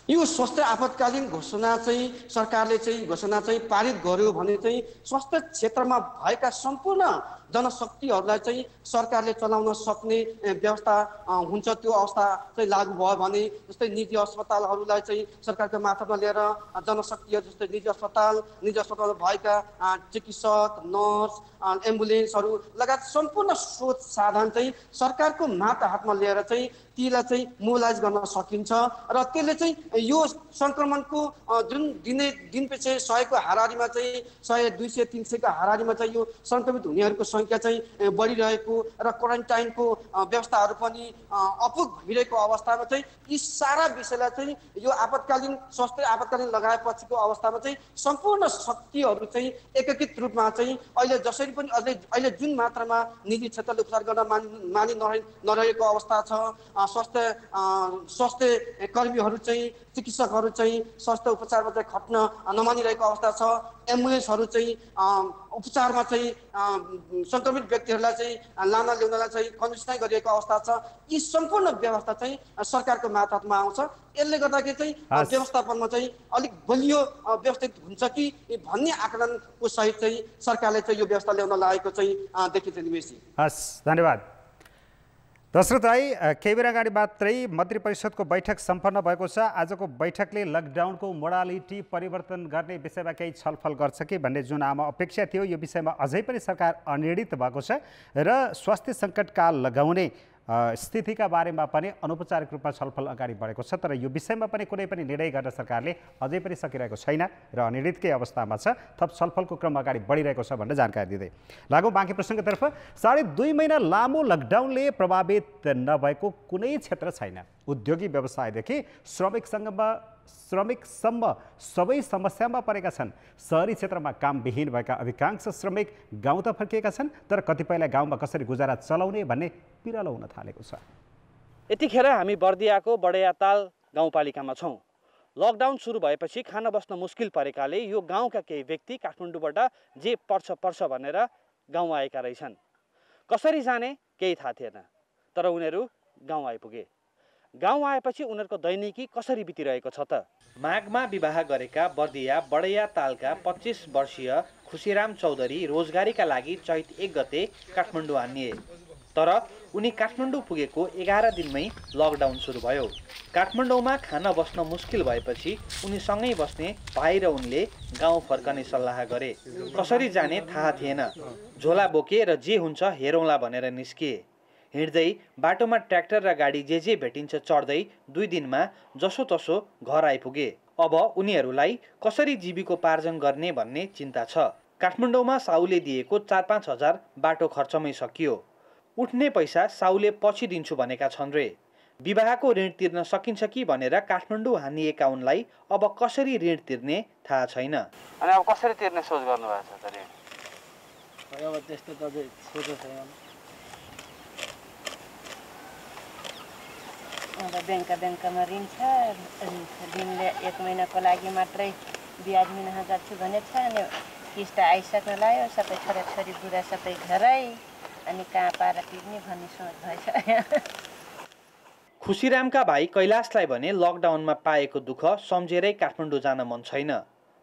यो स्वास्थ्य आपतकालीन घोषणा चाहिँ सरकारले चाहिँ घोषणा चाहिँ पारित गर्यो भने चाहिँ स्वास्थ्य क्षेत्रमा भएका सम्पूर्ण जनशक्तिहरूलाई चाहिँ सरकारले चलाउन सक्ने व्यवस्था हुन्छ। त्यो अवस्था चाहिँ लागू भयो भने जस्तै निजी अस्पतालहरूलाई चाहिँ सरकारको माथामा लिएर जनशक्तिहरू जस्तै निजी अस्पतालमा भएका चिकित्सक, नर्स, एम्बुलेन्सहरू लगायत सम्पूर्ण स्रोत साधन चाहिँ सरकारको हातमा लिएर चाहिँ तीलाई चाहिँ मोबिलाइज गर्न सकिन्छ र त्यसले चाहिँ यो सङ्क्रमणको जुन दिन पछि 100 को हाराहारीमा चाहिँ 100, 200, 300 को हाराहारीमा चाहिँ यो सङ्क्रमित हुनेहरूको सङ्ख्या चाहिँ बढिरहेको र क्वारेन्टाइनको व्यवस्थाहरू पनि अपुग भइरहेको अवस्थामा चाहिँ यी सारा विषयलाई चाहिँ यो आपतकालीन स्वास्थ्य आपतकालीन लगाएपछिको अवस्थामा चाहिँ सम्पूर्ण शक्तिहरू चाहिँ एकीकृत रूपमा चाहिँ अहिले जसरी पनि अझै अहिले जुन मात्रामा निजी क्षेत्रले उपचार गर्न मानि नरहेको अवस्था छ, स्वास्थ्य कर्मीहरू चाहिँ चिकित्सकहरू चाहिँ स्वास्थ्य उपचारमा चाहिँ खट्न नमानिरहेको अवस्था छ, एम्बुलेन्सहरू चाहिँ उपचारमा चाहिँ सङ्क्रमित व्यक्तिहरूलाई चाहिँ लान ल्याउनलाई चाहिँ कन्डिसनै गरिएको अवस्था छ। यी सम्पूर्ण व्यवस्था चाहिँ सरकारको मातहतमा आउँछ। यसले गर्दाखेरि चाहिँ व्यवस्थापनमा चाहिँ अलिक बलियो व्यवस्थित हुन्छ कि भन्ने आकलनको सहित चाहिँ सरकारले चाहिँ यो व्यवस्था ल्याउन लागेको चाहिँ देखिन्छ निवेशी। हस्, धन्यवाद दशरथ राई। केही बेर अगाडि मात्रै मन्त्री परिषदको बैठक सम्पन्न भएको छ। आजको बैठकले लकडाउनको मोडालिटी परिवर्तन गर्ने विषयमा केही छलफल गर्छ कि भन्ने जुन आम अपेक्षा थियो, यो विषयमा अझै पनि सरकार अनिर्णित भएको छ र स्वास्थ्य सङ्कटकाल लगाउने स्थितिका बारेमा पनि अनौपचारिक रूपमा छलफल अगाडि बढेको छ। तर यो विषयमा पनि कुनै पनि निर्णय गर्न सरकारले अझै पनि सकिरहेको छैन र अनिर्णितकै अवस्थामा छ। थप छलफलको क्रम अगाडि बढिरहेको छ भनेर जानकारी दिँदै लागौँ बाँकी प्रसङ्गतर्फ। 2.5 महिना लामो लकडाउनले प्रभावित नभएको कुनै क्षेत्र छैन। उद्योगी व्यवसायदेखि श्रमिकसम्म सबै समस्यामा परेका छन्। सहरी क्षेत्रमा कामविहीन भएका अधिकांश श्रमिक गाउँ त फर्किएका छन्, तर कतिपयलाई गाउँमा कसरी गुजारा चलाउने भन्ने पिरालो हुन थालेको छ। यतिखेर हामी बर्दियाको बडैयाताल गाउँपालिकामा छौँ। लकडाउन सुरु भएपछि खान बस्न मुस्किल परेकाले यो गाउँका केही व्यक्ति काठमाडौँबाट जे पर्छ भनेर गाउँ आएका रहेछन्। कसरी जाने केही थाहा थिएन, तर उनीहरू गाउँ आइपुगे। गाउँ आएपछि उनीहरूको दैनिकी कसरी बितिरहेको छ त? माघमा विवाह गरेका बर्दिया बडैयातालका 25 वर्षीय खुसीराम चौधरी रोजगारीका लागि चैत 1 गते काठमाडौँ आनिए। तर उनी काठमाडौँ पुगेको 11 दिनमै लकडाउन सुरु भयो। काठमाडौँमा खान बस्न मुस्किल भएपछि उनी सँगै बस्ने भाइ र उनले गाउँ फर्कने सल्लाह गरे। कसरी जाने थाहा थिएन। झोला बोके र जे हुन्छ हेरौँला भनेर निस्किए। हिँड्दै बाटोमा ट्र्याक्टर र गाडी जे भेटिन्छ चढ्दै 2 दिनमा जसोतसो घर आइपुगे। अब उनीहरूलाई कसरी जीविकोपार्जन गर्ने भन्ने चिन्ता छ। काठमाडौँमा साउले दिएको 4-5 हजार बाटो खर्चमै सकियो। उठ्ने पैसा साउले पछि दिन्छु भनेका छन् रे। विवाहको ऋण तिर्न सकिन्छ कि भनेर काठमाडौँ हानिएका उनलाई अब कसरी ऋण तिर्ने थाहा छैन। अनि अब कसरी तिर्ने सोच गर्नुभएको छ त ऋण? अब त्यस्तो त सोचेको छैन। ब्याङ्कमा ऋण छ। ऋणले 1 महिनाको लागि मात्रै ब्याज 9,000 छु भनेको छ। अनि किस्त आइसक्न लाग्यो। सबै छोराछोरी बुढा सबै घरै, अनि कहाँ पाएर तिर्ने भन्ने सोच भएछ। खुसीरामका भाइ कैलाशलाई भने लकडाउनमा पाएको दुःख सम्झेरै काठमाडौँ जान मन छैन।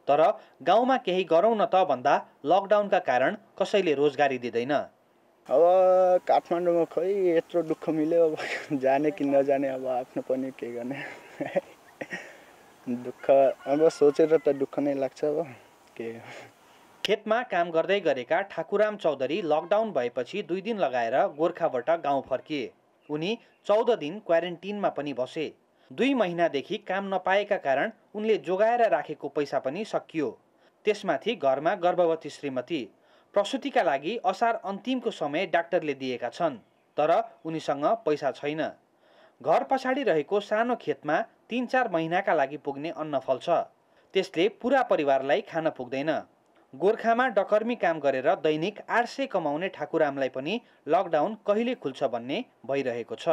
तर गाउँमा केही गरौँ न त भन्दा लकडाउनका कारण कसैले रोजगारी दिँदैन। अब काठमाडौँमा खै यत्रो दुःख मिल्यो, अब जाने कि नजाने अब आफ्नो पनि के गर्ने। दुःख अब सोचेर त दुःख नै लाग्छ। अब के खेतमा काम गर्दै गरेका ठाकुराम चौधरी लकडाउन भएपछि 2 दिन लगाएर गोर्खाबाट गाउँ फर्किए। उनी 14 दिन क्वारेन्टिनमा पनि बसे। 2 महिनादेखि काम नपाएका कारण उनले जोगाएर राखेको पैसा पनि सकियो। त्यसमाथि घरमा गर्भवती श्रीमती। प्रसुतिका लागि असार अन्तिमको समय डाक्टरले दिएका छन्, तर उनीसँग पैसा छैन। घर पछाडि रहेको सानो खेतमा 3-4 महिनाका लागि पुग्ने अन्न फल्छ। त्यसले पुरा परिवारलाई खान पुग्दैन। गोर्खामा डकर्मी काम गरेर दैनिक 800 कमाउने ठाकुरामलाई पनि लकडाउन कहिले खुल्छ भन्ने भइरहेको छ।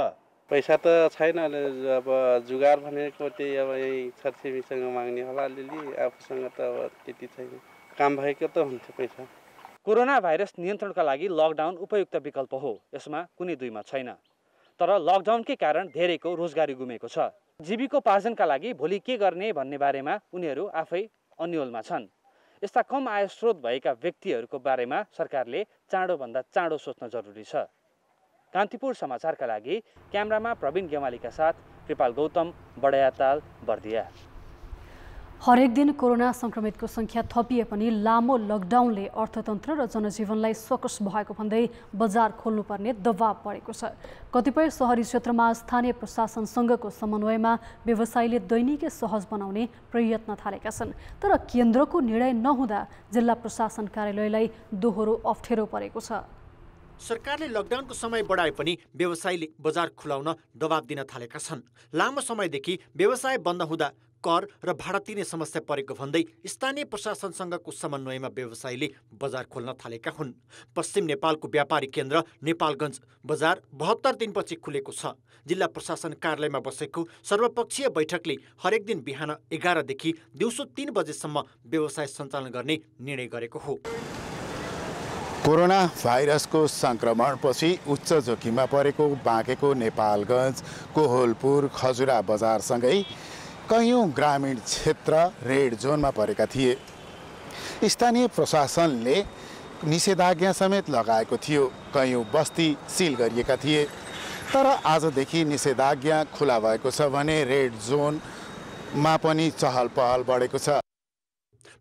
पैसा त छैन। अब जुगार भनेको त्यही अब यही छरछिमेकीसँग माग्ने होला अलिअलि। आफूसँग त अब त्यति छैन। काम भएको त हुन्थ्यो पैसा। कोरोना भाइरस नियन्त्रणका लागि लकडाउन उपयुक्त विकल्प हो, यसमा कुनै दुईमा छैन। तर लकडाउनकै कारण धेरैको रोजगारी गुमेको छ। जीविकोपार्जनका लागि भोलि के गर्ने भन्ने बारेमा उनीहरू आफै अन्योलमा छन्। यस्ता कम आय स्रोत भएका व्यक्तिहरूको बारेमा सरकारले चाँडोभन्दा चाँडो सोच्न जरुरी छ। कान्तिपुर समाचारका लागि क्यामेरामा प्रवीण गेवालीका साथ कृपाल गौतम, बडैयाताल, बर्दिया। हरेक दिन कोरोना संक्रमितको संख्या थपिए पनि लामो लकडाउनले अर्थतन्त्र र जनजीवनलाई सकस भएको भन्दै बजार खोल्नुपर्ने दबाव बढेको छ। कतिपय सहरी क्षेत्रमा स्थानीय प्रशासनसँगको समन्वयमा व्यवसायीले दैनिकी सहज बनाउने प्रयत्न थालेका छन्। तर केन्द्रको निर्णय नहुँदा जिल्ला प्रशासन कार्यालयलाई दोहोरो अप्ठ्यारो परेको छ। सरकारले लकडाउनको समय बढाए पनि व्यवसायीले बजार खुलाउन दबाब दिन थालेका छन्। लामो समयदेखि व्यवसाय बन्द हुँदा कर र भाडा तिर्ने समस्या परेको भन्दै स्थानीय प्रशासनसँगको समन्वयमा व्यवसायीले बजार खोल्न थालेका हुन्। पश्चिम नेपालको व्यापारी केन्द्र नेपालगञ्ज बजार 72 दिनपछि खुलेको छ। जिल्ला प्रशासन कार्यालयमा बसेको सर्वपक्षीय बैठकले हरेक दिन बिहान 11 देखि दिउँसो 3 बजेसम्म व्यवसाय सञ्चालन गर्ने निर्णय गरेको हो। कोरोना भाइरसको संक्रमणपछि उच्च जोखिममा परेको बाँकेको नेपालगञ्ज, कोहलपुर, खजुरा बजारसँगै कयौं ग्रामीण क्षेत्र रेड जोनमा परेका थिए। स्थानीय प्रशासनले निषेधाज्ञा समेत लगाएको थियो। कयौं बस्ती सिल गरिएका थिए। तर आजदेखि निषेधाज्ञा खुला भएको छ भने रेड जोनमा पनि चहल पहल बढेको छ।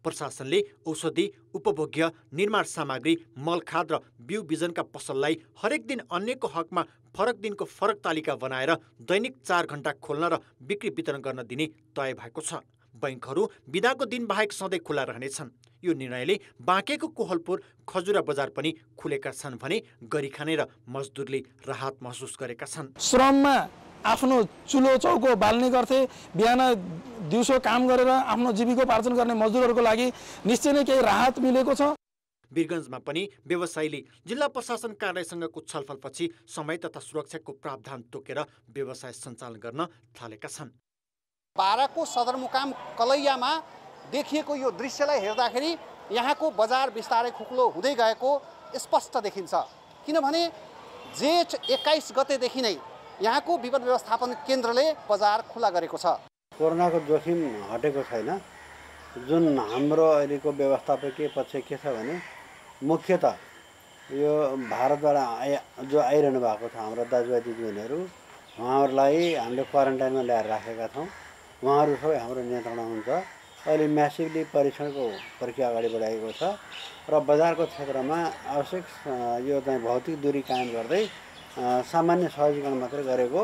प्रशासनले औषधि, उपभोग्य, निर्माण सामग्री, मलखाद र बिउ बिजनका पसललाई हरेक दिन अन्यको हकमा फरक दिनको फरक तालिका बनाएर दैनिक 4 घण्टा खोल्न र बिक्री वितरण गर्न दिने तय भएको छ। बैंकहरू बिदाको दिन बाहेक सधैँ खुला रहनेछन्। यो निर्णयले बाँकेको कोहलपुर, खजुरा बजार पनि खुलेका छन् भने गरिखाने र मजदुरले राहत महसुस गरेका छन्। श्रममा आफ्नो चुलो चौको बाल्ने गर्थे, बिहान दिउँसो काम गरेर आफ्नो जीविकोपार्जन गर्ने मजदुरहरूको लागि निश्चय नै केही राहत मिलेको छ। वीरगञ्जमा पनि व्यवसायीले जिल्ला प्रशासन कार्यालयसँगको छलफलपछि समय तथा सुरक्षाको प्रावधान तोकेर व्यवसाय सञ्चालन गर्न थालेका छन्। बाराको सदरमुकाम कलैयामा देखिएको यो दृश्यलाई हेर्दाखेरि यहाँको बजार बिस्तारै खुकुलो हुँदै गएको स्पष्ट देखिन्छ। किनभने जेठ 21 गतेदेखि नै यहाँको विपद व्यवस्थापन केन्द्रले बजार खुला गरेको छ। कोरोनाको जोखिम हटेको छैन। जुन हाम्रो अहिलेको व्यवस्थापकीय पक्ष के छ भने मुख्यतः यो भारतबाट जो आइरहनु भएको छ हाम्रो दाजुभाइ दिदीबहिनीहरू, उहाँहरूलाई हामीले क्वारेन्टाइनमा ल्याएर राखेका छौँ। उहाँहरू सबै हाम्रो नियन्त्रणमा हुन्छ। अहिले म्यासिभली परीक्षणको प्रक्रिया अगाडि बढाएको छ र बजारको क्षेत्रमा आवश्यक यो चाहिँ भौतिक दूरी कायम गर्दै सामान्य सहजीकरण मात्रै गरेको।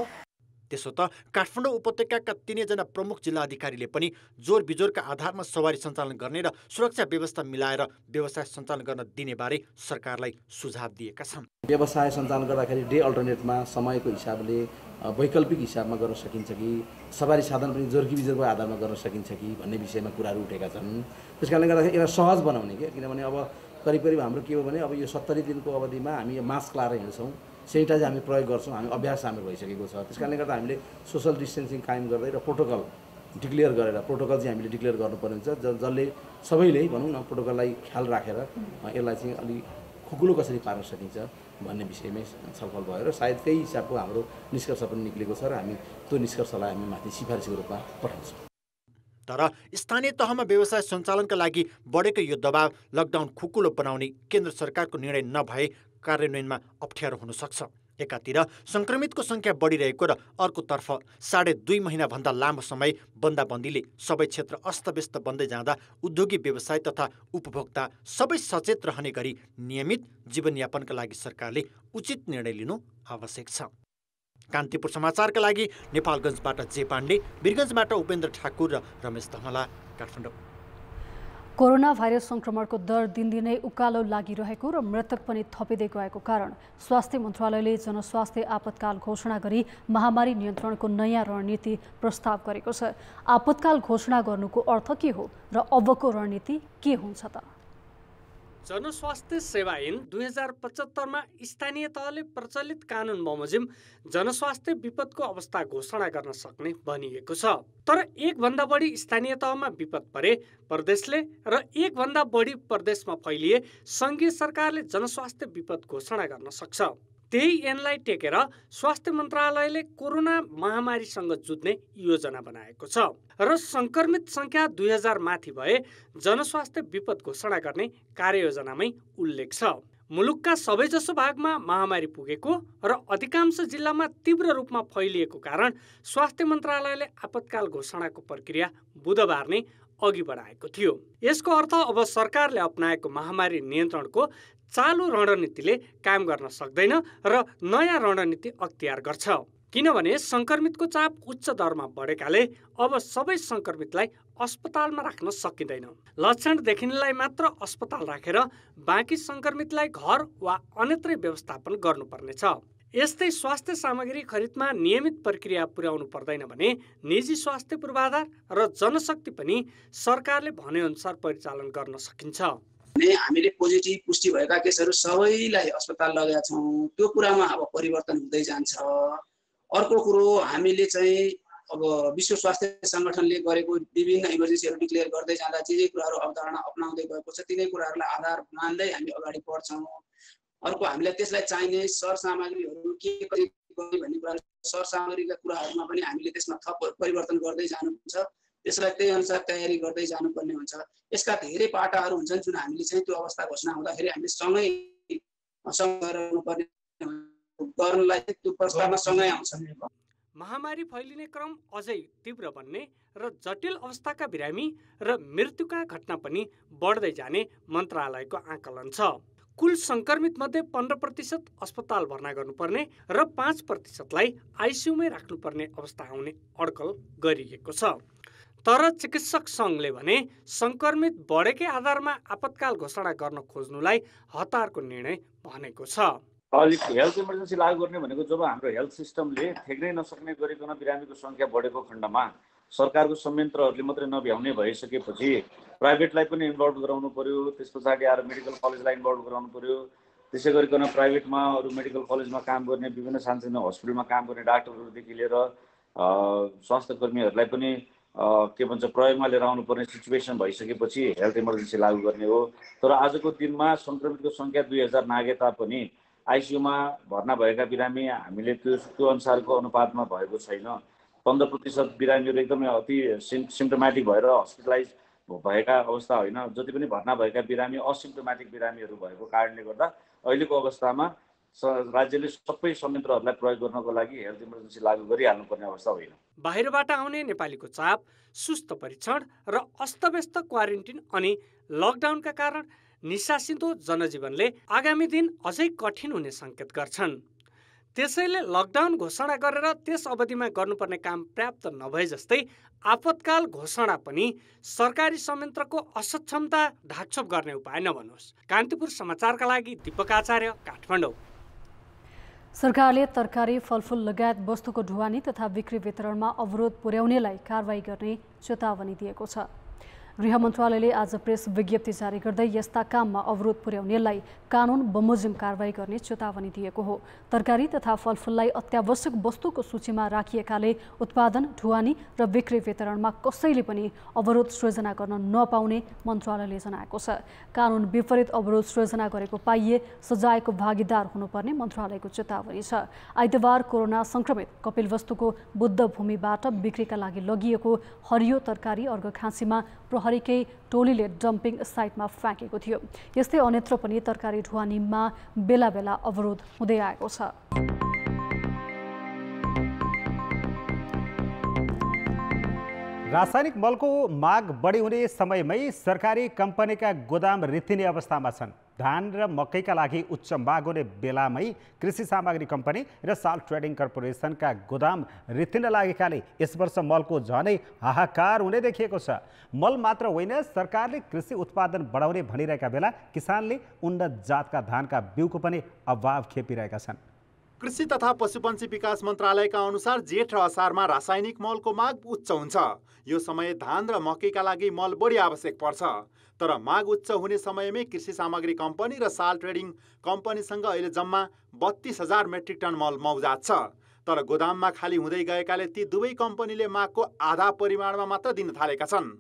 त्यसो त काठमाडौँ उपत्यकाका 3 जना प्रमुख जिल्ला अधिकारीले पनि जोर बिजोरका आधारमा सवारी सञ्चालन गर्ने र सुरक्षा व्यवस्था मिलाएर व्यवसाय सञ्चालन गर्न दिने बारे सरकारलाई सुझाव दिएका छन्। व्यवसाय सञ्चालन गर्दाखेरि डे अल्टरनेटमा समयको हिसाबले वैकल्पिक हिसाबमा गर्न सकिन्छ कि सवारी साधन पनि जोर बिजोरको आधारमा गर्न सकिन्छ कि भन्ने विषयमा कुराहरू उठेका छन्। त्यसकारणले गर्दाखेरि यसलाई सहज बनाउने के, किनभने अब करिब हाम्रो के हो भने अब यो 70 दिनको अवधिमा हामी मास्क लाएर हिँड्छौँ, सेनिटाइज हामी प्रयोग गर्छौँ, हामी अभ्यास हाम्रो भइसकेको छ। त्यसकारणले गर्दा हामीले सोसल डिस्टेन्सिङ कायम गर्दै र प्रोटोकल डिक्लेयर गरेर प्रोटोकल चाहिँ हामीले डिक्लेयर गर्नुपर्ने हुन्छ। जसले सबैले भनौँ न प्रोटोकललाई ख्याल राखेर यसलाई चाहिँ अलि खुकुलो कसरी पार्न सकिन्छ भन्ने विषयमै छलफल भयो र सायद त्यही हिसाबको हाम्रो निष्कर्ष पनि निक्लेको छ र हामी त्यो निष्कर्षलाई हामी माथि सिफारिसको रूपमा पठाउँछौँ। तर स्थानीय तहमा व्यवसाय सञ्चालनका लागि बढेको यो दबाव लकडाउन खुकुलो बनाउने केन्द्र सरकारको निर्णय नभए कार्यान्वयनमा अप्ठ्यारो हुन सक्छ। एकातिर संक्रमितको संख्या बढिरहेको र अर्कोतर्फ 2.5 महिनाभन्दा लामो समय बन्दाबन्दीले सबै क्षेत्र अस्तव्यस्त बन्दै जाँदा उद्योगी व्यवसाय तथा उपभोक्ता सबै सचेत रहने गरी नियमित जीवनयापनका लागि सरकारले उचित निर्णय लिनु आवश्यक छ। कान्तिपुर समाचारका लागि नेपालगञ्जबाट जे पाण्डे, वीरगञ्जबाट उपेन्द्र ठाकुर र रमेश धमला, काठमाडौँ। कोरोना भाइरस संक्रमणको दर दिनदिनै उकालो लागिरहेको र मृतक पनि थपिँदै गएको कारण स्वास्थ्य मन्त्रालयले जनस्वास्थ्य आपतकाल घोषणा गरी महामारी नियन्त्रणको नयाँ रणनीति प्रस्ताव गरेको छ। आपतकाल घोषणा गर्नुको अर्थ के हो र अबको रणनीति के हुन्छ त? जनस्वास्थ्य सेवा ऐन 2075मा स्थानीय तहले प्रचलित कानुन बमोजिम जनस्वास्थ्य विपदको अवस्था घोषणा गर्न सक्ने भनिएको छ। तर 1 भन्दा बढी स्थानीय तहमा विपद परे प्रदेशले र 1 भन्दा बढी प्रदेशमा फैलिए सङ्घीय सरकारले जनस्वास्थ्य विपद घोषणा गर्न सक्छ। त्यही ऐनलाई टेकेर स्वास्थ्य मन्त्रालयले कोरोना महामारीसँग जुझ्ने योजना बनाएको छ र संक्रमित संख्या 2000 माथि भए जनस्वास्थ्य विपद घोषणा गर्ने कार्ययोजनामै उल्लेख छ। मुलुकका सबैजसो भागमा महामारी पुगेको र अधिकांश जिल्लामा तीव्र रूपमा फैलिएको कारण स्वास्थ्य मन्त्रालयले आपतकाल घोषणाको प्रक्रिया बुधबार नै अघि बढाएको थियो। यसको अर्थ अब सरकारले अपनाएको महामारी नियन्त्रणको चालु रणनीतिले काम गर्न सक्दैन र नयाँ रणनीति अख्तियार गर्छ। किनभने सङ्क्रमितको चाप उच्च दरमा बढेकाले अब सबै सङ्क्रमितलाई अस्पतालमा राख्न सकिँदैन। लक्षण देखिनेलाई मात्र अस्पताल राखेर बाँकी सङ्क्रमितलाई घर वा अन्यत्रै व्यवस्थापन गर्नुपर्नेछ। यस्तै स्वास्थ्य सामग्री खरिदमा नियमित प्रक्रिया पुर्याउनु पर्दैन भने निजी स्वास्थ्य पूर्वाधार र जनशक्ति पनि सरकारले भनेअनुसार परिचालन गर्न सकिन्छ। हामीले पोजिटिभ पुष्टि भएका केसहरू सबैलाई अस्पताल लगेका छौँ, त्यो कुरामा अब परिवर्तन हुँदै जान्छ। अर्को कुरो, हामीले चाहिँ अब विश्व स्वास्थ्य सङ्गठनले गरेको विभिन्न इमर्जेन्सीहरू डिक्लेयर गर्दै जाँदा जे कुराहरू अवधारणा अपनाउँदै गएको छ तिनै कुराहरूलाई आधार मान्दै हामी अगाडि बढ्छौँ। अर्को, हामीलाई त्यसलाई चाहिने सरसामग्रीहरू के गर्ने भन्ने कुरा सरसामग्रीका कुराहरूमा पनि हामीले त्यसमा थप परिवर्तन गर्दै जानुपर्छ। त्यसलाई त्यही अनुसार तयारी गर्दै जानुपर्ने हुन्छ। यसका धेरै पाटाहरू हुन्छन् जुन हामीले चाहिँ त्यो अवस्था घोषणा हुँदाखेरि हामीले सँगै गर्नुपर्ने गर्नलाई त्यो प्रस्तावमा सँगै आउँछ। महामारी फैलिने क्रम अझै तीव्र बन्ने र जटिल अवस्थाका बिरामी र मृत्युका घटना पनि बढ्दै जाने मन्त्रालयको आकलन छ। कुल सङ्क्रमित मध्ये 15% अस्पताल भर्ना गर्नुपर्ने र 5%लाई आइसियुमै राख्नुपर्ने अवस्था आउने अड्कल गरिएको छ। तर चिकित्सक सङ्घले भने सङ्क्रमित बढेकै आधारमा आपतकाल घोषणा गर्न खोज्नुलाई हतारको निर्णय भनेको छ। अलिक हेल्थ इमर्जेन्सी लागू गर्ने भनेको जब हाम्रो हेल्थ सिस्टमले ठेक्नै नसक्ने गरिकन बिरामीको सङ्ख्या बढेको खण्डमा सरकारको संयन्त्रहरूले मात्रै नभ्याउने भइसकेपछि प्राइभेटलाई पनि इन्भल्भ गराउनु पर्यो। त्यस पछाडि आएर मेडिकल कलेजलाई इन्भल्भ गराउनु पर्यो। त्यसै गरिकन प्राइभेटमा अरू मेडिकल कलेजमा काम गर्ने विभिन्न सानसानो हस्पिटलमा काम गर्ने डाक्टरहरूदेखि लिएर स्वास्थ्य कर्मीहरूलाई पनि के भन्छ प्रयोगमा लिएर आउनुपर्ने सिचुएसन भइसकेपछि हेल्थ इमर्जेन्सी लागू गर्ने हो। तर आजको दिनमा सङ्क्रमितको सङ्ख्या 2000 नागे तापनि आइसियुमा भर्ना भएका बिरामी हामीले त्यो अनुसारको अनुपातमा भएको छैन। 15% बिरामीहरू एकदमै अति सिम्टोमेटिक भएर हस्पिटलाइज भएका अवस्था होइन, जति पनि भर्ना भएका बिरामी असिम्टोमेटिक बिरामीहरू भएको कारणले गर्दा अहिलेको अवस्थामा राज्यले सबै संयन्त्रहरूलाई प्रयोग गर्नको लागि हेल्थ इमर्जेन्सी लागू गरिहाल्नुपर्ने अवस्था होइन। बाहिरबाट आउने नेपालीको चाप, सुस्त परीक्षण र अस्तव्यस्त क्वारेन्टिन अनि लकडाउनका कारण निसासिँदो जनजीवनले आगामी दिन अझै कठिन हुने सङ्केत गर्छन्। त्यसैले लकडाउन घोषणा गरेर त्यस अवधिमा गर्नुपर्ने काम पर्याप्त नभए जस्तै आपतकाल घोषणा पनि सरकारी संयन्त्रको असक्षमता ढाकछोप गर्ने उपाय नबनोस्। कान्तिपुर समाचारका लागि दीपक आचार्य, काठमाडौँ। सरकारले तरकारी, फलफुल लगायत वस्तुको ढुवानी तथा बिक्री वितरणमा अवरोध पुर्याउनेलाई कारवाही गर्ने चेतावनी दिएको छ। गृह मन्त्रालयले आज प्रेस विज्ञप्ति जारी गर्दै यस्ता काममा अवरोध पुर्याउनेलाई कानुन बमोजिम कारवाही गर्ने चेतावनी दिएको हो। तरकारी तथा फलफुललाई अत्यावश्यक वस्तुको सूचीमा राखिएकाले उत्पादन, ढुवानी र बिक्री वितरणमा कसैले पनि अवरोध सृजना गर्न नपाउने मन्त्रालयले जनाएको छ। कानुन विपरीत अवरोध सृजना गरेको पाइए सजायको भागीदार हुनुपर्ने मन्त्रालयको चेतावनी छ। आइतबार कोरोना सङ्क्रमित कपिलवस्तुको बुद्ध भूमिबाट बिक्रीका लागि लगिएको हरियो तरकारी अर्घखाँसीमा प्रहरीकै टोलीले डम्पिङ साइटमा फ्याँकेको थियो। यस्तै अन्यत्र पनि तरकारी ढुवानीमा बेला बेला अवरोध हुँदै आएको छ। रासायनिक मलको माग बढी हुने समयमै सरकारी कम्पनीका गोदाम रित्तिने अवस्थामा छन्। धान र मकैका लागि उच्च माग हुने बेलामै कृषि सामग्री कम्पनी र साल्ट ट्रेडिङ कर्पोरेसनका गोदाम रित्तिन लागेकाले यस वर्ष मलको झनै हाहाकार हुने देखिएको छ। मल मात्र होइन, सरकारले कृषि उत्पादन बढाउने भनिरहेका बेला किसानले उन्नत जातका धानका बिउको पनि अभाव खेपिरहेका छन्। कृषि तथा पशुपन्छी विकास मन्त्रालयका अनुसार जेठ र असारमा रासायनिक मलको माग उच्च हुन्छ। यो समय धान र मकैका लागि मल बढी आवश्यक पर्छ। तर माग उच्च हुने समयमै कृषि सामग्री कम्पनी र साल्ट ट्रेडिङ कम्पनीसँग अहिले जम्मा 32,000 मेट्रिक टन मल मौजात छ। तर गोदाममा खाली हुँदै गएकाले ती दुवै कम्पनीले मागको आधा परिमाणमा मात्र दिन थालेका छन्।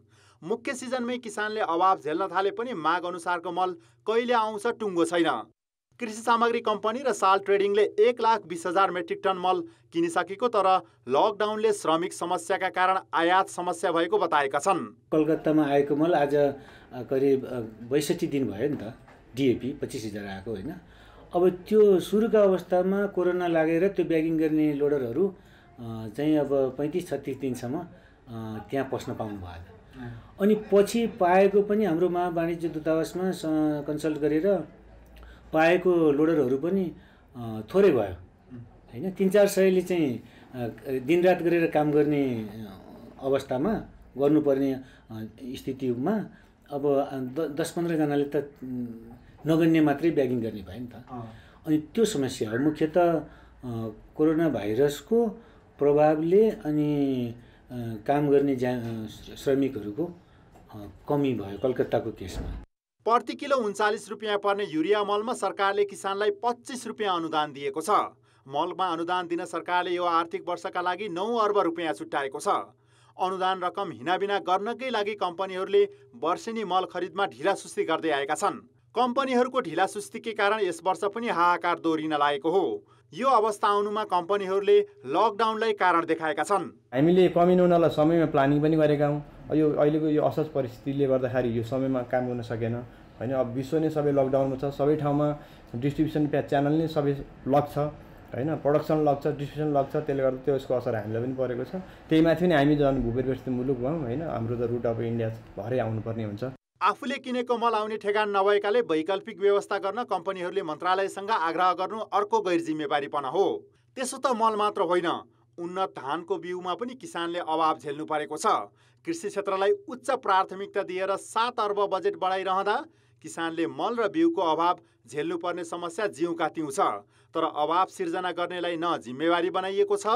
मुख्य सिजनमै किसानले अभाव झेल्न थाले पनि माग अनुसारको मल कहिले आउँछ टुङ्गो छैन। कृषि सामग्री कम्पनी र साल्ट ट्रेडिङले 1,20,000 मेट्रिक टन मल किनिसकेको तर लकडाउनले श्रमिक समस्याका कारण आयात समस्या भएको बताएका छन्। कलकत्तामा आएको मल आज करिब 62 दिन भयो नि त। डिएपी 25,000 आएको होइन। अब त्यो सुरुका अवस्थामा कोरोना लागेर त्यो ब्यागिङ गर्ने लोडरहरू चाहिँ अब 35-36 दिनसम्म त्यहाँ पस्न पाउनु भएन। अनि पछि पाएको पनि हाम्रो वाणिज्य दूतावासमा कन्सल्ट गरेर पाएको लोडरहरू पनि थोरै भयो होइन। 300-400ले चाहिँ दिनरात गरेर काम गर्ने अवस्थामा गर्नुपर्ने स्थितिमा अब 10-15 जनाले त नगन्य मात्रै ब्यागिङ गर्ने भयो नि त। अनि त्यो समस्या हो मुख्यतः कोरोना भाइरसको प्रभावले अनि काम गर्ने श्रमिकहरूको कमी भयो कलकत्ताको केसमा। प्रति किलो 39 रुपियाँ पर्ने युरिया मलमा सरकारले किसानलाई 25 रुपियाँ अनुदान दिएको छ। मलमा अनुदान दिन सरकारले यो आर्थिक वर्षका लागि 9 अर्ब रुपियाँ छुट्याएको छ। अनुदान रकम हिनाबिना गर्नकै लागि कम्पनीहरूले वर्षेनी मल खरिदमा ढिलासुस्ती गर्दै आएका छन्। कम्पनीहरूको ढिलासुस्तीकै कारण यस वर्ष पनि हाहाकार दोहोरिन लागेको हो। यो अवस्था आउनुमा कम्पनीहरूले लकडाउनलाई कारण देखाएका छन्। हामीले कमी नहुनलाई समयमा प्लानिङ पनि गरेका हौँ। यो अहिलेको यो असहज परिस्थितिले गर्दाखेरि यो समयमा काम गर्न सकेन होइन। अब विश्व नै सबै लकडाउनमा छ, सबै ठाउँमा डिस्ट्रिब्युसन च्यानल नै सबै लक छ होइन, प्रोडक्सन लक छ, डिस्ट्रिब्युसन लक छ, त्यसले गर्दा त्यसको असर हामीलाई पनि परेको छ। त्यही माथि पनि हामी झन् भूपरिवेष्टित मुलुक भयौँ होइन, हाम्रो त रुट अफ इन्डिया भरै आउनुपर्ने हुन्छ। आफूले किनेको मल आउने ठेगान नभएकाले वैकल्पिक व्यवस्था गर्न कम्पनीहरूले मन्त्रालयसँग आग्रह गर्नु अर्को गैर जिम्मेवारीपना हो। त्यसो त मल मात्र होइन, उन्नत धानको बिउमा पनि किसानले अभाव झेल्नु परेको छ। कृषि क्षेत्रलाई उच्च प्राथमिकता दिएर 7 अर्ब बजेट बढाइरहँदा किसानले मल र बिउको अभाव झेल्नुपर्ने समस्या जिउका तिउँ छ। तर अभाव सिर्जना गर्नेलाई न जिम्मेवारी बनाइएको छ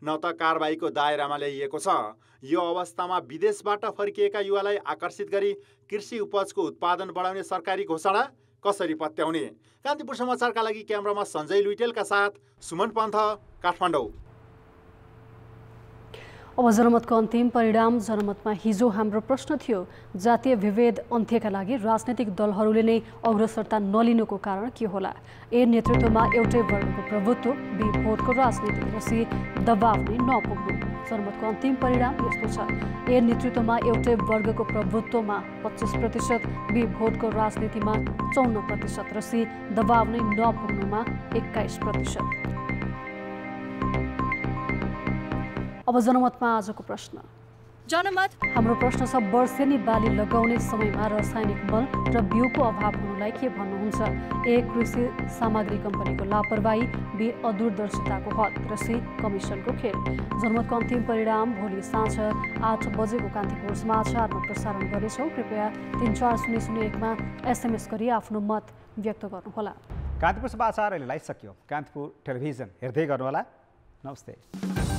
न त कारबाहीको दायरामा ल्याइएको छ। यो अवस्थामा विदेशबाट फर्किएका युवालाई आकर्षित गरी कृषि उपजको उत्पादन बढाउने सरकारी घोषणा कसरी पत्याउने? कान्तिपुर समाचारका लागि क्यामेरामा सञ्जय लुइटेलका साथ सुमन पन्थ, काठमाडौँ। अब जनमतको अन्तिम परिणाम। जनमतमा हिजो हाम्रो प्रश्न थियो, जातीय विभेद अन्त्यका लागि राजनैतिक दलहरूले नै अग्रसरता नलिनुको कारण के होला? ए नेतृत्वमा एउटै वर्गको प्रभुत्व, बी भोटको राजनीति र सी दबाव नै नपुग्नु। जनमतको अन्तिम परिणाम यस्तो छ, ए नेतृत्वमा एउटै वर्गको प्रभुत्वमा 25%, बी भोटको राजनीतिमा 54% र सी दबाव नै नपुग्नुमा 21%। अब जनमतमा आजको प्रश्न। जनमत हाम्रो प्रश्न छ, वर्षेनी बाली लगाउने समयमा रासायनिक मल र बिउको अभाव हुनुलाई के भन्नुहुन्छ? ए कृषि सामग्री कम्पनीको लापरवाही, बी अदूरदर्शिताको हद र सी कमिसनको खेल। जनमतको अन्तिम परिणाम भोलि साँझ 8 बजेको कान्तिपुर समाचारमा प्रसारण गर्नेछौँ। कृपया 34001मा SMS गरी आफ्नो मत व्यक्त गर्नुहोला। कान्तिपुर समाचार अहिले लाइभ सकियो। कान्तिपुर टेलिभिजन हेर्दै गर्नुहोला। नमस्ते।